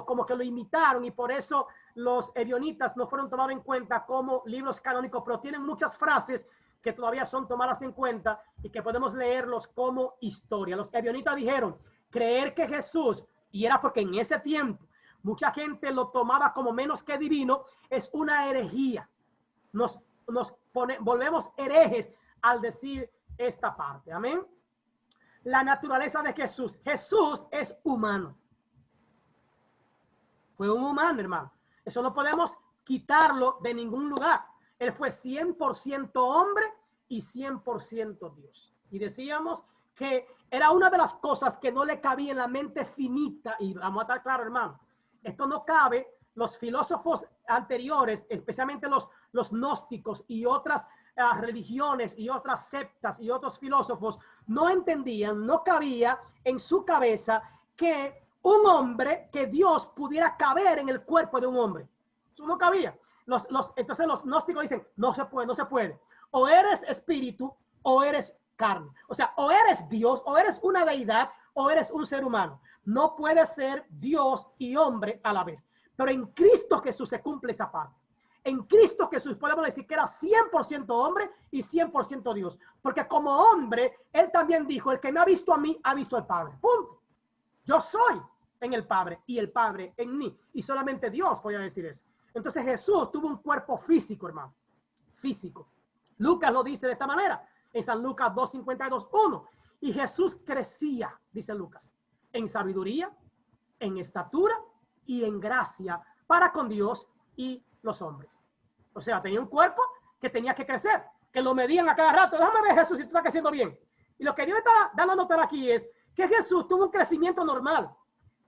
como que lo imitaron, y por eso los ebionitas no fueron tomados en cuenta como libros canónicos, pero tienen muchas frases que todavía son tomadas en cuenta y que podemos leerlos como historia. Los ebionitas dijeron, creer que Jesús, y era porque en ese tiempo mucha gente lo tomaba como menos que divino, es una herejía. Nos volvemos herejes al decir esta parte. Amén. La naturaleza de Jesús. Jesús es humano. Fue un humano, hermano. Eso no podemos quitarlo de ningún lugar. Él fue 100% hombre y 100% Dios. Y decíamos que era una de las cosas que no le cabía en la mente finita. Y vamos a estar claros, hermano. Esto no cabe. Los filósofos anteriores, especialmente los gnósticos y otras religiones y otras sectas y otros filósofos, no entendían, no cabía en su cabeza que un hombre, que Dios pudiera caber en el cuerpo de un hombre. Eso no cabía. Entonces los gnósticos dicen, no se puede, no se puede. O eres espíritu o eres carne. O sea, o eres Dios, o eres una deidad, o eres un ser humano. No puede ser Dios y hombre a la vez. Pero en Cristo Jesús se cumple esta parte. En Cristo Jesús podemos decir que era 100% hombre y 100% Dios. Porque como hombre, Él también dijo, el que me ha visto a mí, ha visto al Padre. Punto. Yo soy en el Padre y el Padre en mí. Y solamente Dios podía decir eso. Entonces Jesús tuvo un cuerpo físico, hermano. Físico. Lucas lo dice de esta manera. En San Lucas 2:52:1. Y Jesús crecía, dice Lucas, en sabiduría, en estatura y en gracia para con Dios y los hombres. O sea, tenía un cuerpo que tenía que crecer, que lo medían a cada rato. Déjame ver, Jesús, si tú estás creciendo bien. Y lo que Dios está dando a notar aquí es que Jesús tuvo un crecimiento normal,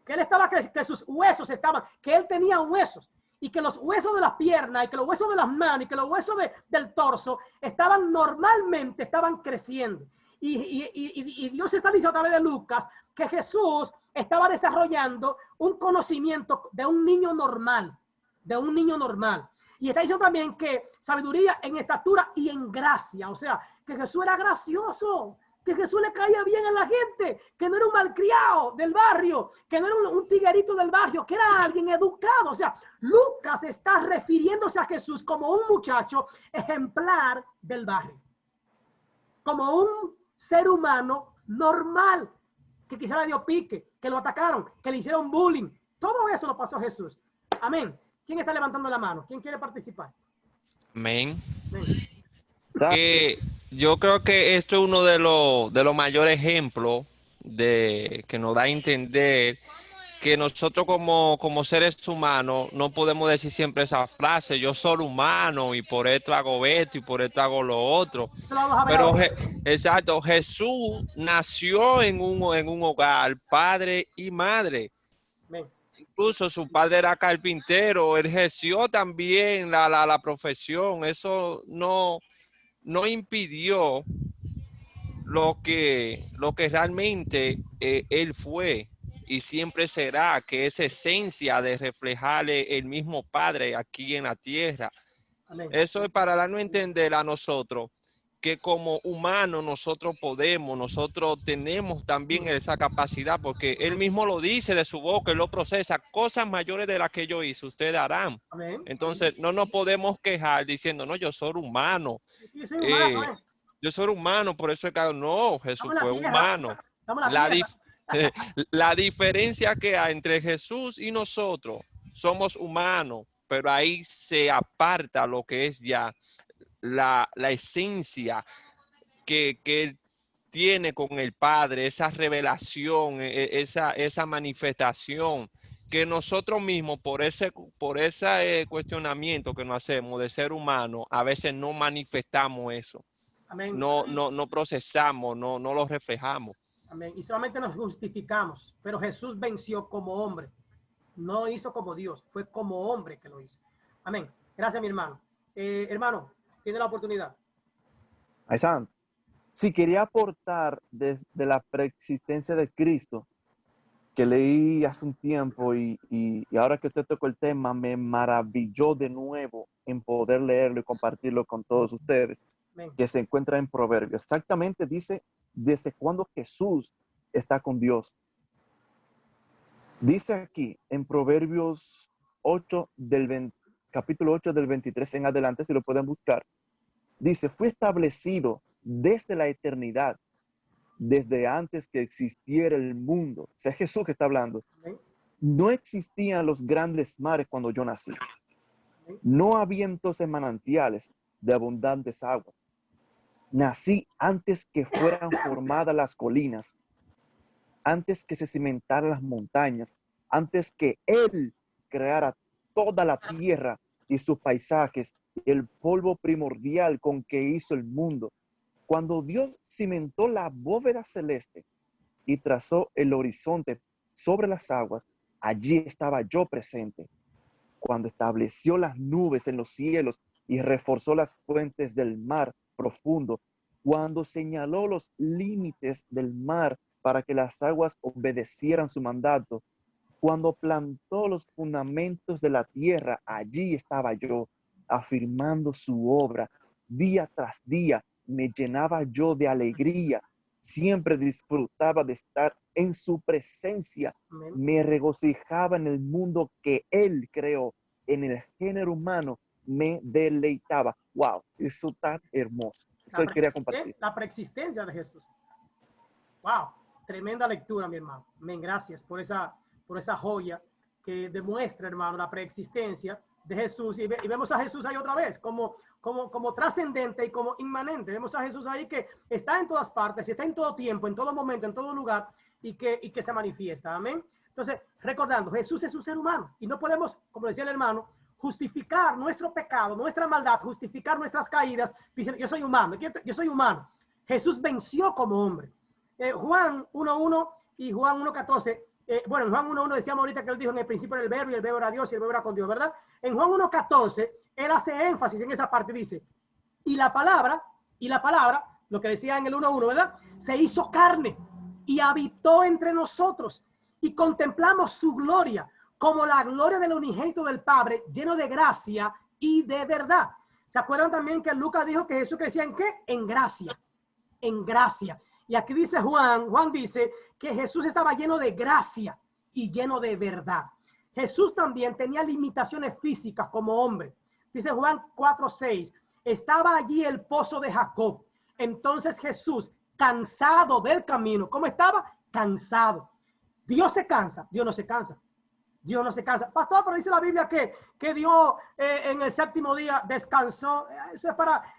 que él estaba que sus huesos estaban, que él tenía huesos, y que los huesos de las piernas, y que los huesos de las manos, y que los huesos del torso estaban normalmente, estaban creciendo. Y Dios está diciendo a través de Lucas que Jesús estaba desarrollando un conocimiento de un niño normal, de un niño normal. Y está diciendo también que sabiduría en estatura y en gracia, o sea, que Jesús era gracioso, que Jesús le caía bien a la gente, que no era un malcriado del barrio, que no era un tiguerito del barrio, que era alguien educado. O sea, Lucas está refiriéndose a Jesús como un muchacho ejemplar del barrio, como un ser humano normal, que quizá le dio pique, que lo atacaron, que le hicieron bullying. Todo eso lo pasó a Jesús. Amén. ¿Quién está levantando la mano? ¿Quién quiere participar? Amén. Amén. Que yo creo que esto es uno de los mayores ejemplos que nos da a entender que nosotros como seres humanos no podemos decir siempre esa frase, yo soy humano y por esto hago esto y por esto hago lo otro. Eso lo vamos a ver Pero, ahora. exacto, Jesús nació en un hogar, padre y madre. Amén. Incluso su padre era carpintero, él ejerció también la profesión. Eso no impidió lo que realmente él fue y siempre será, que es esencia de reflejarle el mismo Padre aquí en la tierra. Amén. Eso es para darnos a entender a nosotros que como humanos nosotros tenemos también esa capacidad, porque él mismo lo dice de su boca, él lo procesa, cosas mayores de las que yo hice, ustedes harán. Amén. Entonces no nos podemos quejar diciendo, no, yo soy humano. Yo soy humano, Yo soy humano, por eso es que no, Jesús fue humano. Estamos en la tierra. La diferencia que hay entre Jesús y nosotros, somos humanos, pero ahí se aparta lo que es ya la esencia que él tiene con el Padre, esa revelación, esa manifestación, que nosotros mismos por ese cuestionamiento que nos hacemos de ser humano, a veces no manifestamos eso. Amén. No procesamos, no lo reflejamos. Amén. Y solamente nos justificamos, pero Jesús venció como hombre, no hizo como Dios, fue como hombre que lo hizo. Amén. Gracias, mi hermano. Hermano, tiene la oportunidad. Aisan, si quería aportar desde la preexistencia de Cristo, que leí hace un tiempo y ahora que usted tocó el tema, me maravilló de nuevo en poder leerlo y compartirlo con todos ustedes, Amén. que se encuentra en Proverbios. Exactamente dice desde cuándo Jesús está con Dios. Dice aquí en Proverbios 8 capítulo 8 del 23 en adelante, si lo pueden buscar, dice, fue establecido desde la eternidad, desde antes que existiera el mundo. O sea, Jesús que está hablando. Amén. No existían los grandes mares cuando yo nací. No había entonces manantiales de abundantes aguas. Nací antes que fueran formadas las colinas, antes que se cimentaran las montañas, antes que Él creara toda la tierra y sus paisajes, el polvo primordial con que hizo el mundo. Cuando Dios cimentó la bóveda celeste y trazó el horizonte sobre las aguas, allí estaba yo presente. Cuando estableció las nubes en los cielos y reforzó las fuentes del mar profundo, cuando señaló los límites del mar para que las aguas obedecieran su mandato, cuando plantó los fundamentos de la tierra, allí estaba yo, afirmando su obra. Día tras día me llenaba yo de alegría. Siempre disfrutaba de estar en su presencia. Amén. Me regocijaba en el mundo que Él creó. En el género humano me deleitaba. Wow, eso está hermoso. Eso quería compartir. La preexistencia de Jesús. Wow, tremenda lectura, mi hermano. Amén, gracias por esa joya que demuestra, hermano, la preexistencia de Jesús. Y vemos a Jesús ahí otra vez, como trascendente y como inmanente. Vemos a Jesús ahí que está en todas partes, está en todo tiempo, en todo momento, en todo lugar, y que se manifiesta. Amén. Entonces, recordando, Jesús es un ser humano y no podemos, como decía el hermano, justificar nuestro pecado, nuestra maldad, justificar nuestras caídas, diciendo, yo soy humano, yo soy humano. Jesús venció como hombre. Juan 1.1 y Juan 1.14, bueno, en Juan 1.1 decíamos ahorita que él dijo en el principio era el verbo y el verbo era Dios y el verbo era con Dios, ¿verdad? En Juan 1.14, él hace énfasis en esa parte, dice, y la palabra, lo que decía en el 1.1, ¿verdad? Se hizo carne y habitó entre nosotros y contemplamos su gloria como la gloria del unigénito del Padre, lleno de gracia y de verdad. ¿Se acuerdan también que Lucas dijo que Jesús crecía en qué? En gracia, en gracia. Y aquí dice Juan dice que Jesús estaba lleno de gracia y lleno de verdad. Jesús también tenía limitaciones físicas como hombre. Dice Juan 4:6, estaba allí el pozo de Jacob. Entonces Jesús, cansado del camino, ¿cómo estaba? Cansado. Dios se cansa, Dios no se cansa. Dios no se cansa. Pastor, pero dice la Biblia que Dios en el séptimo día descansó. Eso es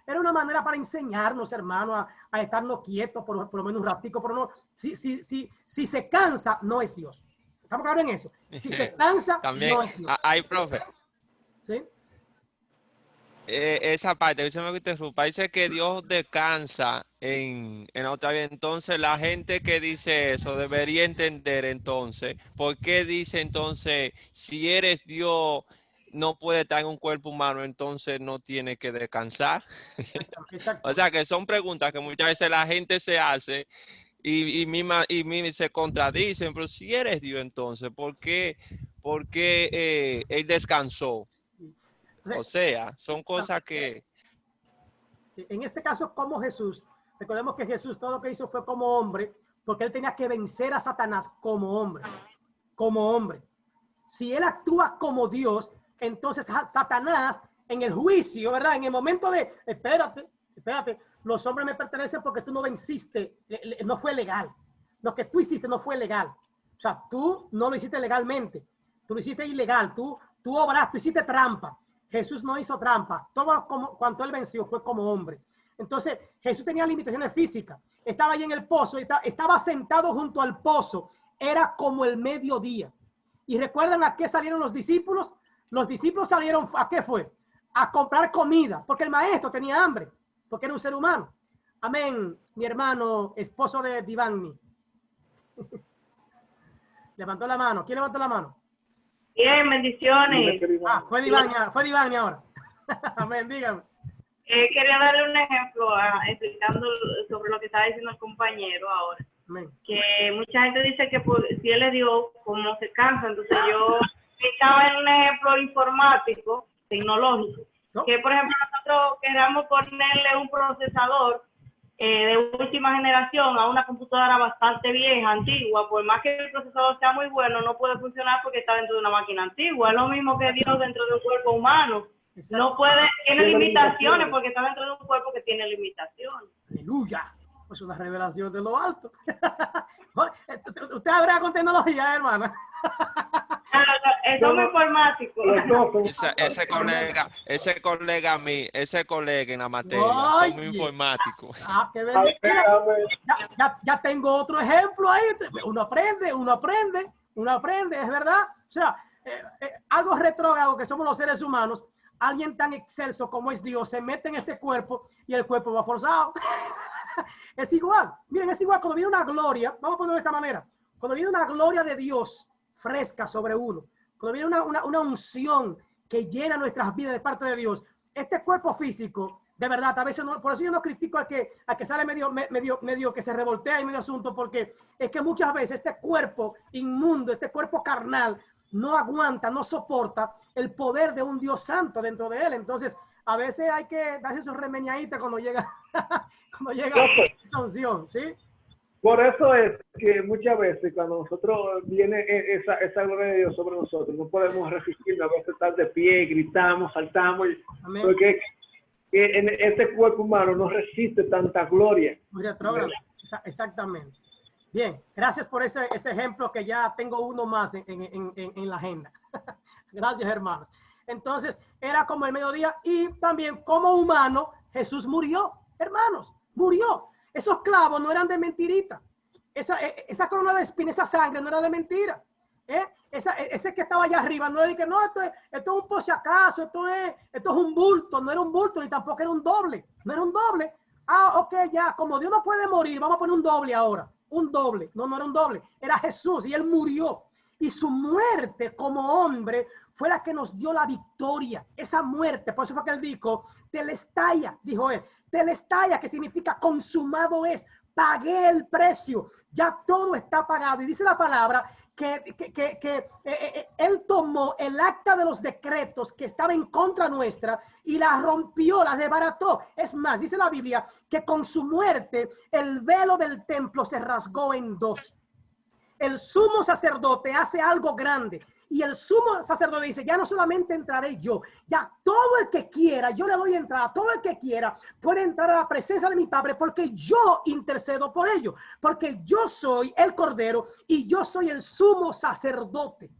era una manera para enseñarnos, hermano, a estarnos quietos por lo menos un ratico, pero no, si se cansa, no es Dios. ¿Estamos claros en eso? Si se cansa, también, no es Dios. hay profe. ¿Sí? Esa parte, que se me interrumpa, dice que Dios descansa en otra vida. Entonces, la gente que dice eso debería entender entonces, ¿por qué dice entonces, si eres Dios, no puede estar en un cuerpo humano, entonces no tiene que descansar? Exacto. O sea, que son preguntas que muchas veces la gente se hace y misma se contradicen, pero si eres Dios, entonces, ¿por qué él descansó? Entonces, O sea, son cosas que... sí, en este caso, como Jesús, recordemos que Jesús todo lo que hizo fue como hombre, porque él tenía que vencer a Satanás como hombre. Como hombre. Si él actúa como Dios, entonces Satanás en el juicio, ¿verdad? En el momento de, espérate, los hombres me pertenecen porque tú no venciste, no fue legal. Lo que tú hiciste no fue legal. O sea, tú no lo hiciste legalmente, tú lo hiciste ilegal, tú obraste, tú hiciste trampa. Jesús no hizo trampa. Todo cuanto él venció fue como hombre. Entonces, Jesús tenía limitaciones físicas. Estaba ahí en el pozo, estaba sentado junto al pozo. Era como el mediodía. ¿Y recuerdan a qué salieron los discípulos? Los discípulos salieron, ¿a qué fue? A comprar comida, porque el maestro tenía hambre, porque era un ser humano. Amén, mi hermano, esposo de Divani. Levantó la mano. ¿Quién levantó la mano? Bien, bendiciones. Fue Divani ahora. Amén, dígame. Quería darle un ejemplo explicando sobre lo que estaba diciendo el compañero ahora. Amén. que mucha gente dice que si él es Dios, ¿cómo se cansa? Entonces yo estaba en un ejemplo informático, tecnológico, ¿No? que por ejemplo nosotros queramos ponerle un procesador de última generación a una computadora bastante vieja, antigua, por más que el procesador sea muy bueno, no puede funcionar porque está dentro de una máquina antigua. Es lo mismo que Dios dentro de un cuerpo humano. No puede, tiene limitaciones porque está dentro de un cuerpo que tiene limitaciones. Aleluya. Pues una revelación de lo alto. Usted habrá con tecnología, hermana. Somos informáticos. Ese colega en la materia, Oye. somos informáticos. Qué bendito. Ya tengo otro ejemplo ahí. Uno aprende, es verdad. O sea, algo retrógrado que somos los seres humanos, alguien tan excelso como es Dios se mete en este cuerpo y el cuerpo va forzado. Es igual, miren, es igual cuando viene una gloria, vamos a ponerlo de esta manera, cuando viene una gloria de Dios fresca sobre uno, cuando viene una unción que llena nuestras vidas de parte de Dios, este cuerpo físico, de verdad, a veces no, por eso yo no critico al que sale medio que se revoltea y medio asunto, porque es que muchas veces este cuerpo inmundo, este cuerpo carnal, no aguanta, no soporta el poder de un Dios santo dentro de él. Entonces, a veces hay que darse esos remeñaditas cuando llega esa unción, ¿sí? Por eso es que muchas veces cuando nosotros viene esa gloria de Dios sobre nosotros, no podemos resistirnos, a veces estar de pie, gritamos, saltamos, Amén. porque en este cuerpo humano no resiste tanta gloria. Muy retrógrado. Exactamente. Bien, gracias por ese ejemplo, que ya tengo uno más en la agenda. Gracias, hermanos. Entonces, era como el mediodía, y también como humano, Jesús murió, hermanos, murió. Esos clavos no eran de mentirita. Esa corona de espina, esa sangre no era de mentira. Ese que estaba allá arriba no era de que no, esto es un por si acaso, esto es un bulto. No era un bulto, ni tampoco era un doble. No era un doble. Ok, ya, como Dios no puede morir, vamos a poner un doble ahora. Un doble. No era un doble. Era Jesús y él murió. Y su muerte como hombre fue la que nos dio la victoria. Esa muerte, por eso fue que él dijo, telestaya, dijo él. Telestaya, que significa consumado es. Pagué el precio. Ya todo está pagado. Y dice la palabra que él tomó el acta de los decretos que estaba en contra nuestra y la rompió, la desbarató. Es más, dice la Biblia que con su muerte el velo del templo se rasgó en dos. El sumo sacerdote hace algo grande y el sumo sacerdote dice, ya no solamente entraré yo, ya todo el que quiera, yo le doy entrada, todo el que quiera puede entrar a la presencia de mi Padre porque yo intercedo por ello, porque yo soy el Cordero y yo soy el sumo sacerdote.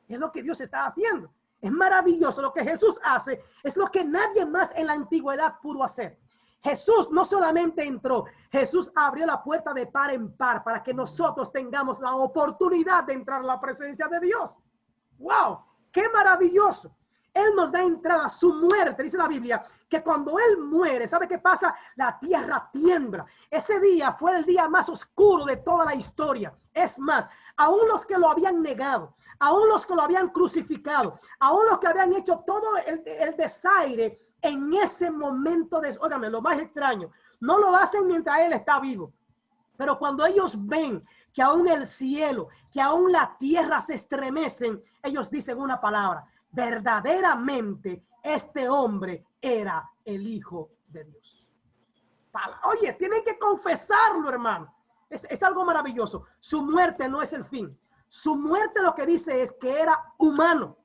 Es lo que Dios está haciendo. Es maravilloso lo que Jesús hace, es lo que nadie más en la antigüedad pudo hacer. Jesús no solamente entró, Jesús abrió la puerta de par en par para que nosotros tengamos la oportunidad de entrar a la presencia de Dios. ¡Wow! ¡Qué maravilloso! Él nos da entrada a su muerte. Dice la Biblia que cuando Él muere, ¿sabe qué pasa? La tierra tiembla. Ese día fue el día más oscuro de toda la historia. Es más, aún los que lo habían negado, aún los que lo habían crucificado, aún los que habían hecho todo el desaire en ese momento óigame, lo más extraño, no lo hacen mientras Él está vivo. Pero cuando ellos ven que aún el cielo, que aún la tierra se estremecen, ellos dicen una palabra: verdaderamente este hombre era el Hijo de Dios. Oye, tienen que confesarlo, hermano. Es algo maravilloso. Su muerte no es el fin. Su muerte lo que dice es que era humano.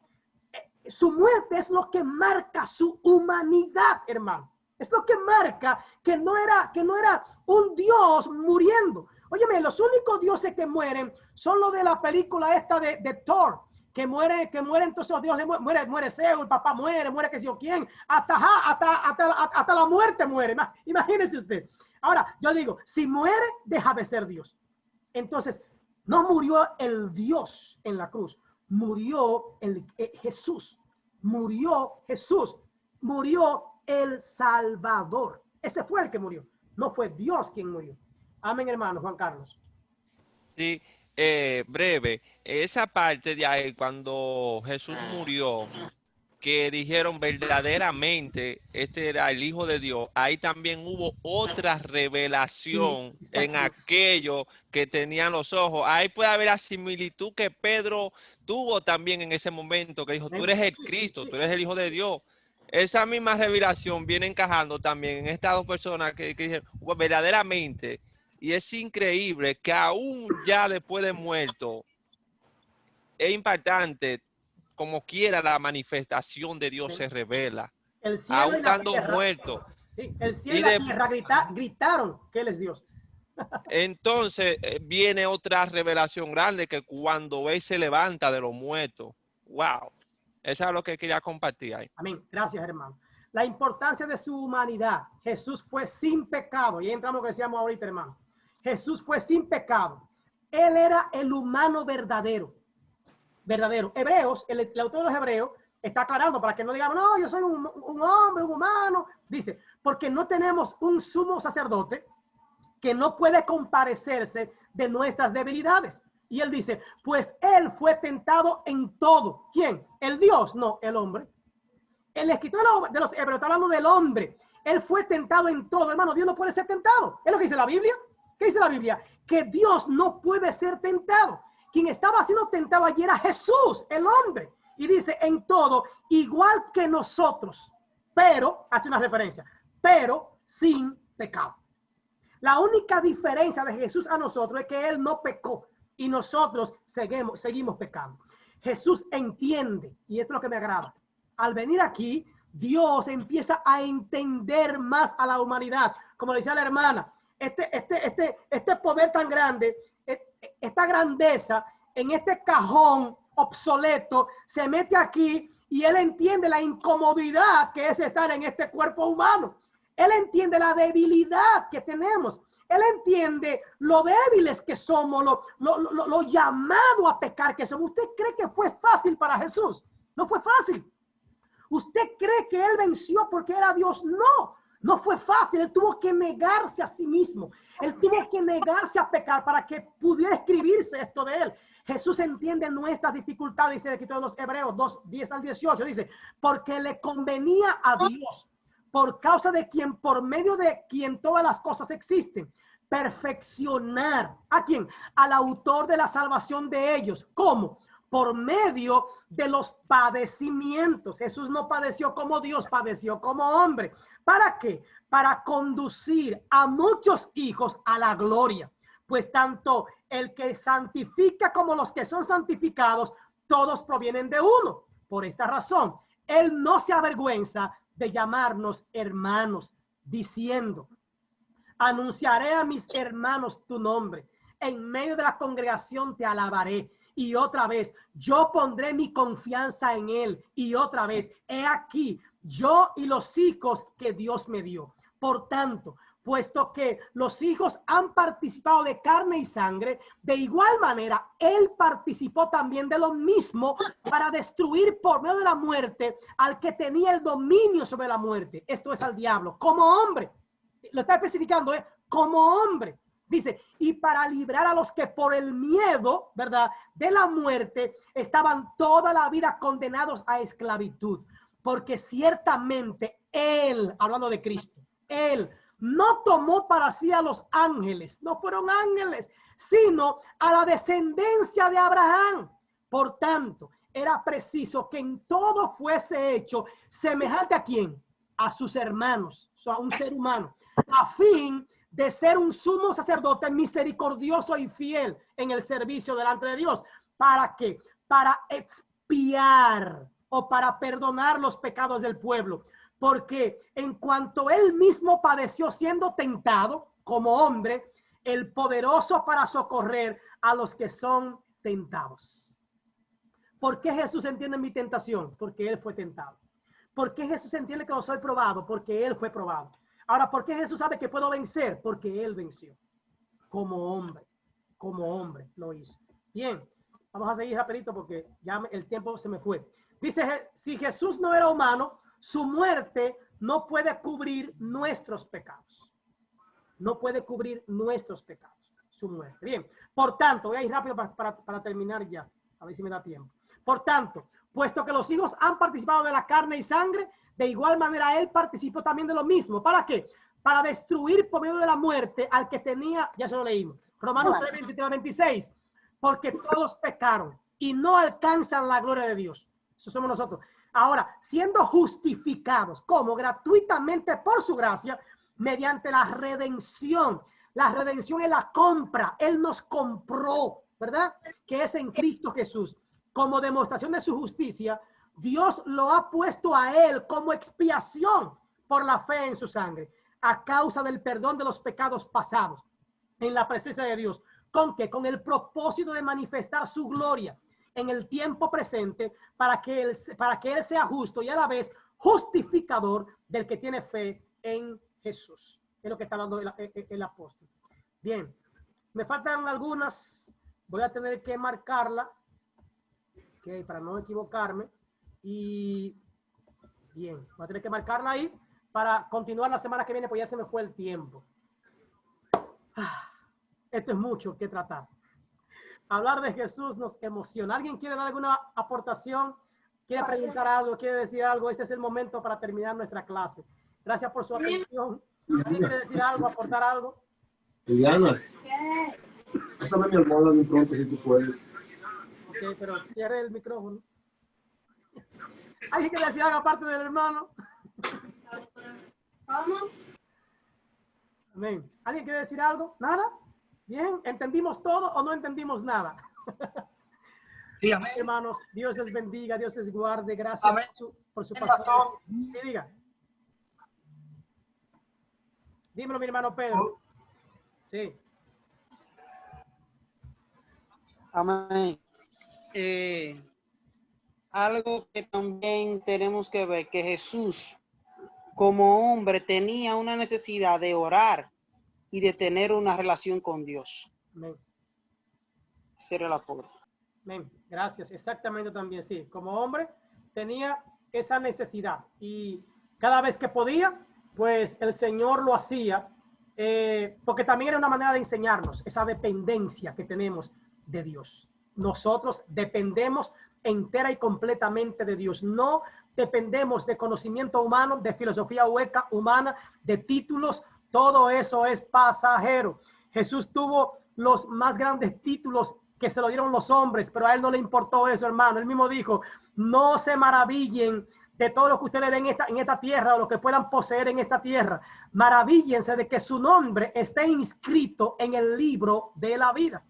Su muerte es lo que marca su humanidad, hermano. Es lo que marca que no era un Dios muriendo. Óyeme, los únicos dioses que mueren son los de la película esta de Thor, que mueren todos esos dioses, muere Zeus, el papá muere que sé yo quién, hasta la muerte muere. Imagínese usted. Ahora, yo digo, si muere, deja de ser Dios. Entonces, no murió el Dios en la cruz, murió Jesús, murió el Salvador. Ese fue el que murió, no fue Dios quien murió. Amén, hermano Juan Carlos. Sí, breve. Esa parte de ahí, cuando Jesús murió, que dijeron verdaderamente este era el Hijo de Dios, ahí también hubo otra revelación Sí, en exacto. aquellos que tenían los ojos. Ahí puede haber la similitud que Pedro tuvo también en ese momento, que dijo, tú eres el Sí, sí, Cristo, sí. tú eres el Hijo de Dios. Esa misma revelación viene encajando también en estas dos personas que dijeron, "Bueno, verdaderamente", y es increíble que aún ya después de muerto, es impactante, como quiera la manifestación de Dios se revela, El cielo aún y la estando tierra, muerto. sí, el cielo y Y la de, tierra gritaron que Él es Dios. entonces viene otra revelación grande que cuando Él se levanta de los muertos. Wow. Eso es lo que quería compartir ahí. Amén. Gracias, hermano. La importancia de su humanidad. Jesús fue sin pecado. Y entramos lo que decíamos ahorita, hermano. Jesús fue sin pecado. Él era el humano verdadero. Verdadero. Hebreos, el autor de los Hebreos, está aclarando para que no digamos, no, yo soy un hombre, un humano. Dice, porque no tenemos un sumo sacerdote que no puede comparecerse de nuestras debilidades. Y él dice, pues él fue tentado en todo. ¿Quién? ¿El Dios? No, el hombre. El escritor de los Hebreos está hablando del hombre. Él fue tentado en todo, hermano. Dios no puede ser tentado. Es lo que dice la Biblia. ¿Qué dice la Biblia? Que Dios no puede ser tentado. Quien estaba siendo tentado allí era Jesús, el hombre. Y dice en todo, igual que nosotros, pero, hace una referencia, pero sin pecado. La única diferencia de Jesús a nosotros es que Él no pecó y nosotros seguimos pecando. Jesús entiende, y esto es lo que me agrada. Al venir aquí, Dios empieza a entender más a la humanidad. Como le decía la hermana, este poder tan grande, esta grandeza en este cajón obsoleto, se mete aquí y Él entiende la incomodidad que es estar en este cuerpo humano. Él entiende la debilidad que tenemos. Él entiende lo débiles que somos, lo llamado a pecar que somos. ¿Usted cree que fue fácil para Jesús? No fue fácil. ¿Usted cree que Él venció porque era Dios? No, no fue fácil. Él tuvo que negarse a sí mismo. Él tuvo que negarse a pecar para que pudiera escribirse esto de Él. Jesús entiende nuestras dificultades, dice el escritor de los Hebreos 2, 10 al 18. Dice, porque le convenía a Dios, por causa de quien, por medio de quien todas las cosas existen, perfeccionar ¿a quién? Al autor de la salvación de ellos. ¿Cómo? Por medio de los padecimientos. Jesús no padeció como Dios, padeció como hombre. ¿Para qué? Para conducir a muchos hijos a la gloria. Pues tanto el que santifica como los que son santificados, todos provienen de uno. Por esta razón, Él no se avergüenza de llamarnos hermanos, diciendo, anunciaré a mis hermanos tu nombre. En medio de la congregación te alabaré. Y otra vez, yo pondré mi confianza en Él. Y otra vez, he aquí, yo y los hijos que Dios me dio. Por tanto, puesto que los hijos han participado de carne y sangre, de igual manera, Él participó también de lo mismo para destruir por medio de la muerte al que tenía el dominio sobre la muerte. Esto es al diablo, como hombre. Lo está especificando, como hombre. Dice, y para librar a los que por el miedo, ¿verdad?, de la muerte, estaban toda la vida condenados a esclavitud. Porque ciertamente Él, hablando de Cristo, Él no tomó para sí a los ángeles, no fueron ángeles, sino a la descendencia de Abraham. Por tanto, era preciso que en todo fuese hecho semejante a quién, a sus hermanos, o sea, a un ser humano, a fin de ser un sumo sacerdote misericordioso y fiel en el servicio delante de Dios. ¿Para qué? Para expiar o para perdonar los pecados del pueblo. Porque en cuanto Él mismo padeció siendo tentado como hombre, el poderoso para socorrer a los que son tentados. ¿Por qué Jesús entiende mi tentación? Porque Él fue tentado. ¿Por qué Jesús entiende que no soy probado? Porque Él fue probado. Ahora, ¿por qué Jesús sabe que puedo vencer? Porque Él venció. Como hombre lo hizo. Bien, vamos a seguir rapidito porque ya el tiempo se me fue. Dice, si Jesús no era humano, su muerte no puede cubrir nuestros pecados. No puede cubrir nuestros pecados. Su muerte. Bien, por tanto, voy a ir rápido para terminar ya. A ver si me da tiempo. Por tanto, puesto que los hijos han participado de la carne y sangre, de igual manera él participó también de lo mismo. ¿Para qué? Para destruir por medio de la muerte al que tenía, ya se lo leímos, Romanos 3, 23, 26, porque todos pecaron y no alcanzan la gloria de Dios. Eso somos nosotros. Ahora, siendo justificados como gratuitamente por su gracia, mediante la redención. La redención es la compra. Él nos compró, ¿verdad? Que es en Cristo Jesús. Como demostración de su justicia, Dios lo ha puesto a él como expiación por la fe en su sangre, a causa del perdón de los pecados pasados en la presencia de Dios. ¿Con qué? Con el propósito de manifestar su gloria en el tiempo presente, para que él sea justo y a la vez justificador del que tiene fe en Jesús. Es lo que está hablando el apóstol. Bien, me faltan algunas, voy a tener que marcarla, okay, para no equivocarme. Y bien, voy a tener que marcarla ahí para continuar la semana que viene, pues ya se me fue el tiempo. Esto es mucho que tratar. Hablar de Jesús nos emociona. ¿Alguien quiere dar alguna aportación? ¿Quiere preguntar algo? ¿Quiere decir algo? Este es el momento para terminar nuestra clase. Gracias por su atención. ¿Alguien quiere decir algo, aportar algo? Lilianas, pásame mi almohada muy pronto si tú puedes. Ok, pero cierre el micrófono. ¿Alguien quiere decir algo aparte del hermano? Amén. ¿Alguien quiere decir algo? ¿Nada? Bien, ¿entendimos todo o no entendimos nada? Sí, amén. Hermanos, Dios les bendiga, Dios les guarde. Gracias Amén. por su paciencia. Sí, diga. Dímelo, mi hermano Pedro. Sí. Amén. Algo que también tenemos que ver, que Jesús como hombre tenía una necesidad de orar y de tener una relación con Dios. Amén. Ese era el aporte. Amén. Gracias. Exactamente también, sí. Como hombre tenía esa necesidad y cada vez que podía, pues el Señor lo hacía, porque también era una manera de enseñarnos esa dependencia que tenemos de Dios. Nosotros dependemos entera y completamente de Dios. No dependemos de conocimiento humano, de filosofía hueca humana, de títulos. Todo eso es pasajero. Jesús tuvo los más grandes títulos que se lo dieron los hombres, pero a él no le importó eso, hermano. Él mismo dijo, no se maravillen de todo lo que ustedes ven en esta tierra o lo que puedan poseer en esta tierra. Maravíllense de que su nombre esté inscrito en el libro de la vida.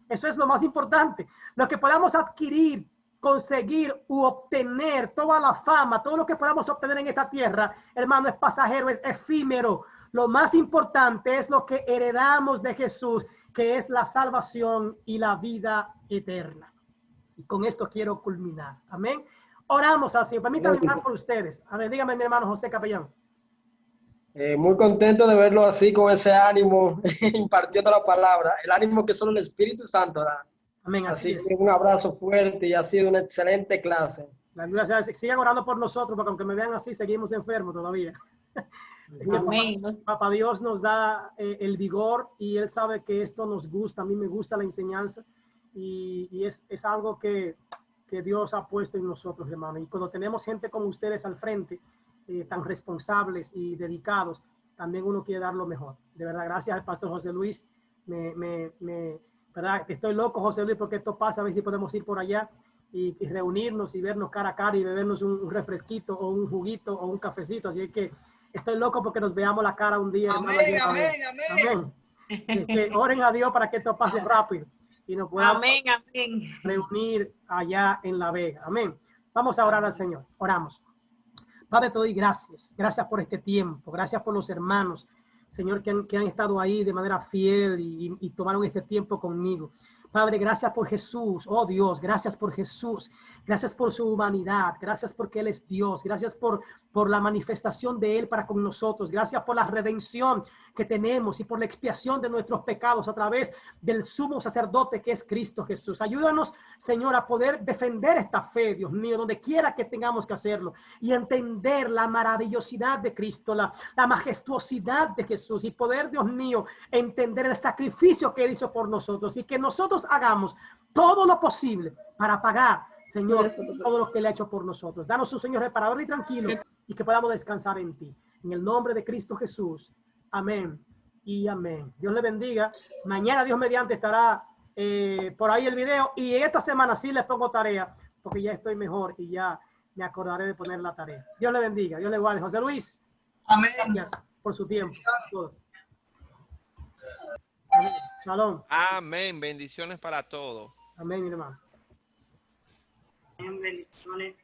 Eso es lo más importante. Lo que podamos adquirir, conseguir u obtener, toda la fama, todo lo que podamos obtener en esta tierra, hermano, es pasajero, es efímero. Lo más importante es lo que heredamos de Jesús, que es la salvación y la vida eterna. Y con esto quiero culminar. Amén. Oramos al Señor. Permítanme orar por ustedes. A ver, dígame, mi hermano José Capellán. Muy contento de verlo así, con ese ánimo, impartiendo la palabra, el ánimo que solo el Espíritu Santo da. Amén, así Así es. que un abrazo fuerte y ha sido una excelente clase. Gracias. Sigan orando por nosotros, porque aunque me vean así, seguimos enfermos todavía. Amén. Papá Dios nos da el vigor y Él sabe que esto nos gusta. A mí me gusta la enseñanza y es algo que Dios ha puesto en nosotros, hermano. Y cuando tenemos gente como ustedes al frente, tan responsables y dedicados, también uno quiere dar lo mejor. De verdad, gracias al pastor José Luis. ¿Verdad? Estoy loco, José Luis, porque esto pasa. A ver si podemos ir por allá y reunirnos y vernos cara a cara y bebernos un refresquito o un juguito o un cafecito. Así que estoy loco porque nos veamos la cara un día. Amén, hermano, amén, amén. Que oren a Dios para que esto pase rápido y nos podamos Amén, amén. reunir allá en La Vega. Amén. Vamos a orar al Señor. Oramos. Padre, te doy gracias. Gracias por este tiempo. Gracias por los hermanos, Señor, que han estado ahí de manera fiel y tomaron este tiempo conmigo. Padre, gracias por Jesús. Oh Dios, gracias por Jesús. Gracias por su humanidad. Gracias porque Él es Dios. Gracias por la manifestación de Él para con nosotros. Gracias por la redención que tenemos y por la expiación de nuestros pecados a través del sumo sacerdote que es Cristo Jesús. Ayúdanos, Señor, a poder defender esta fe, Dios mío, donde quiera que tengamos que hacerlo y entender la maravillosidad de Cristo, la majestuosidad de Jesús y poder, Dios mío, entender el sacrificio que Él hizo por nosotros y que nosotros hagamos todo lo posible para pagar, Señor, todo lo que Él ha hecho por nosotros. Danos un Señor reparador y tranquilo y que podamos descansar en ti. En el nombre de Cristo Jesús. Amén y amén. Dios le bendiga. Mañana, Dios mediante, estará por ahí el video. Y esta semana sí les pongo tarea, porque ya estoy mejor y ya me acordaré de poner la tarea. Dios le bendiga. Dios le guarde. José Luis. Amén. Gracias por su tiempo. Todos. Amén. Shalom. Amén. Bendiciones para todos. Amén, mi hermano. Bendiciones.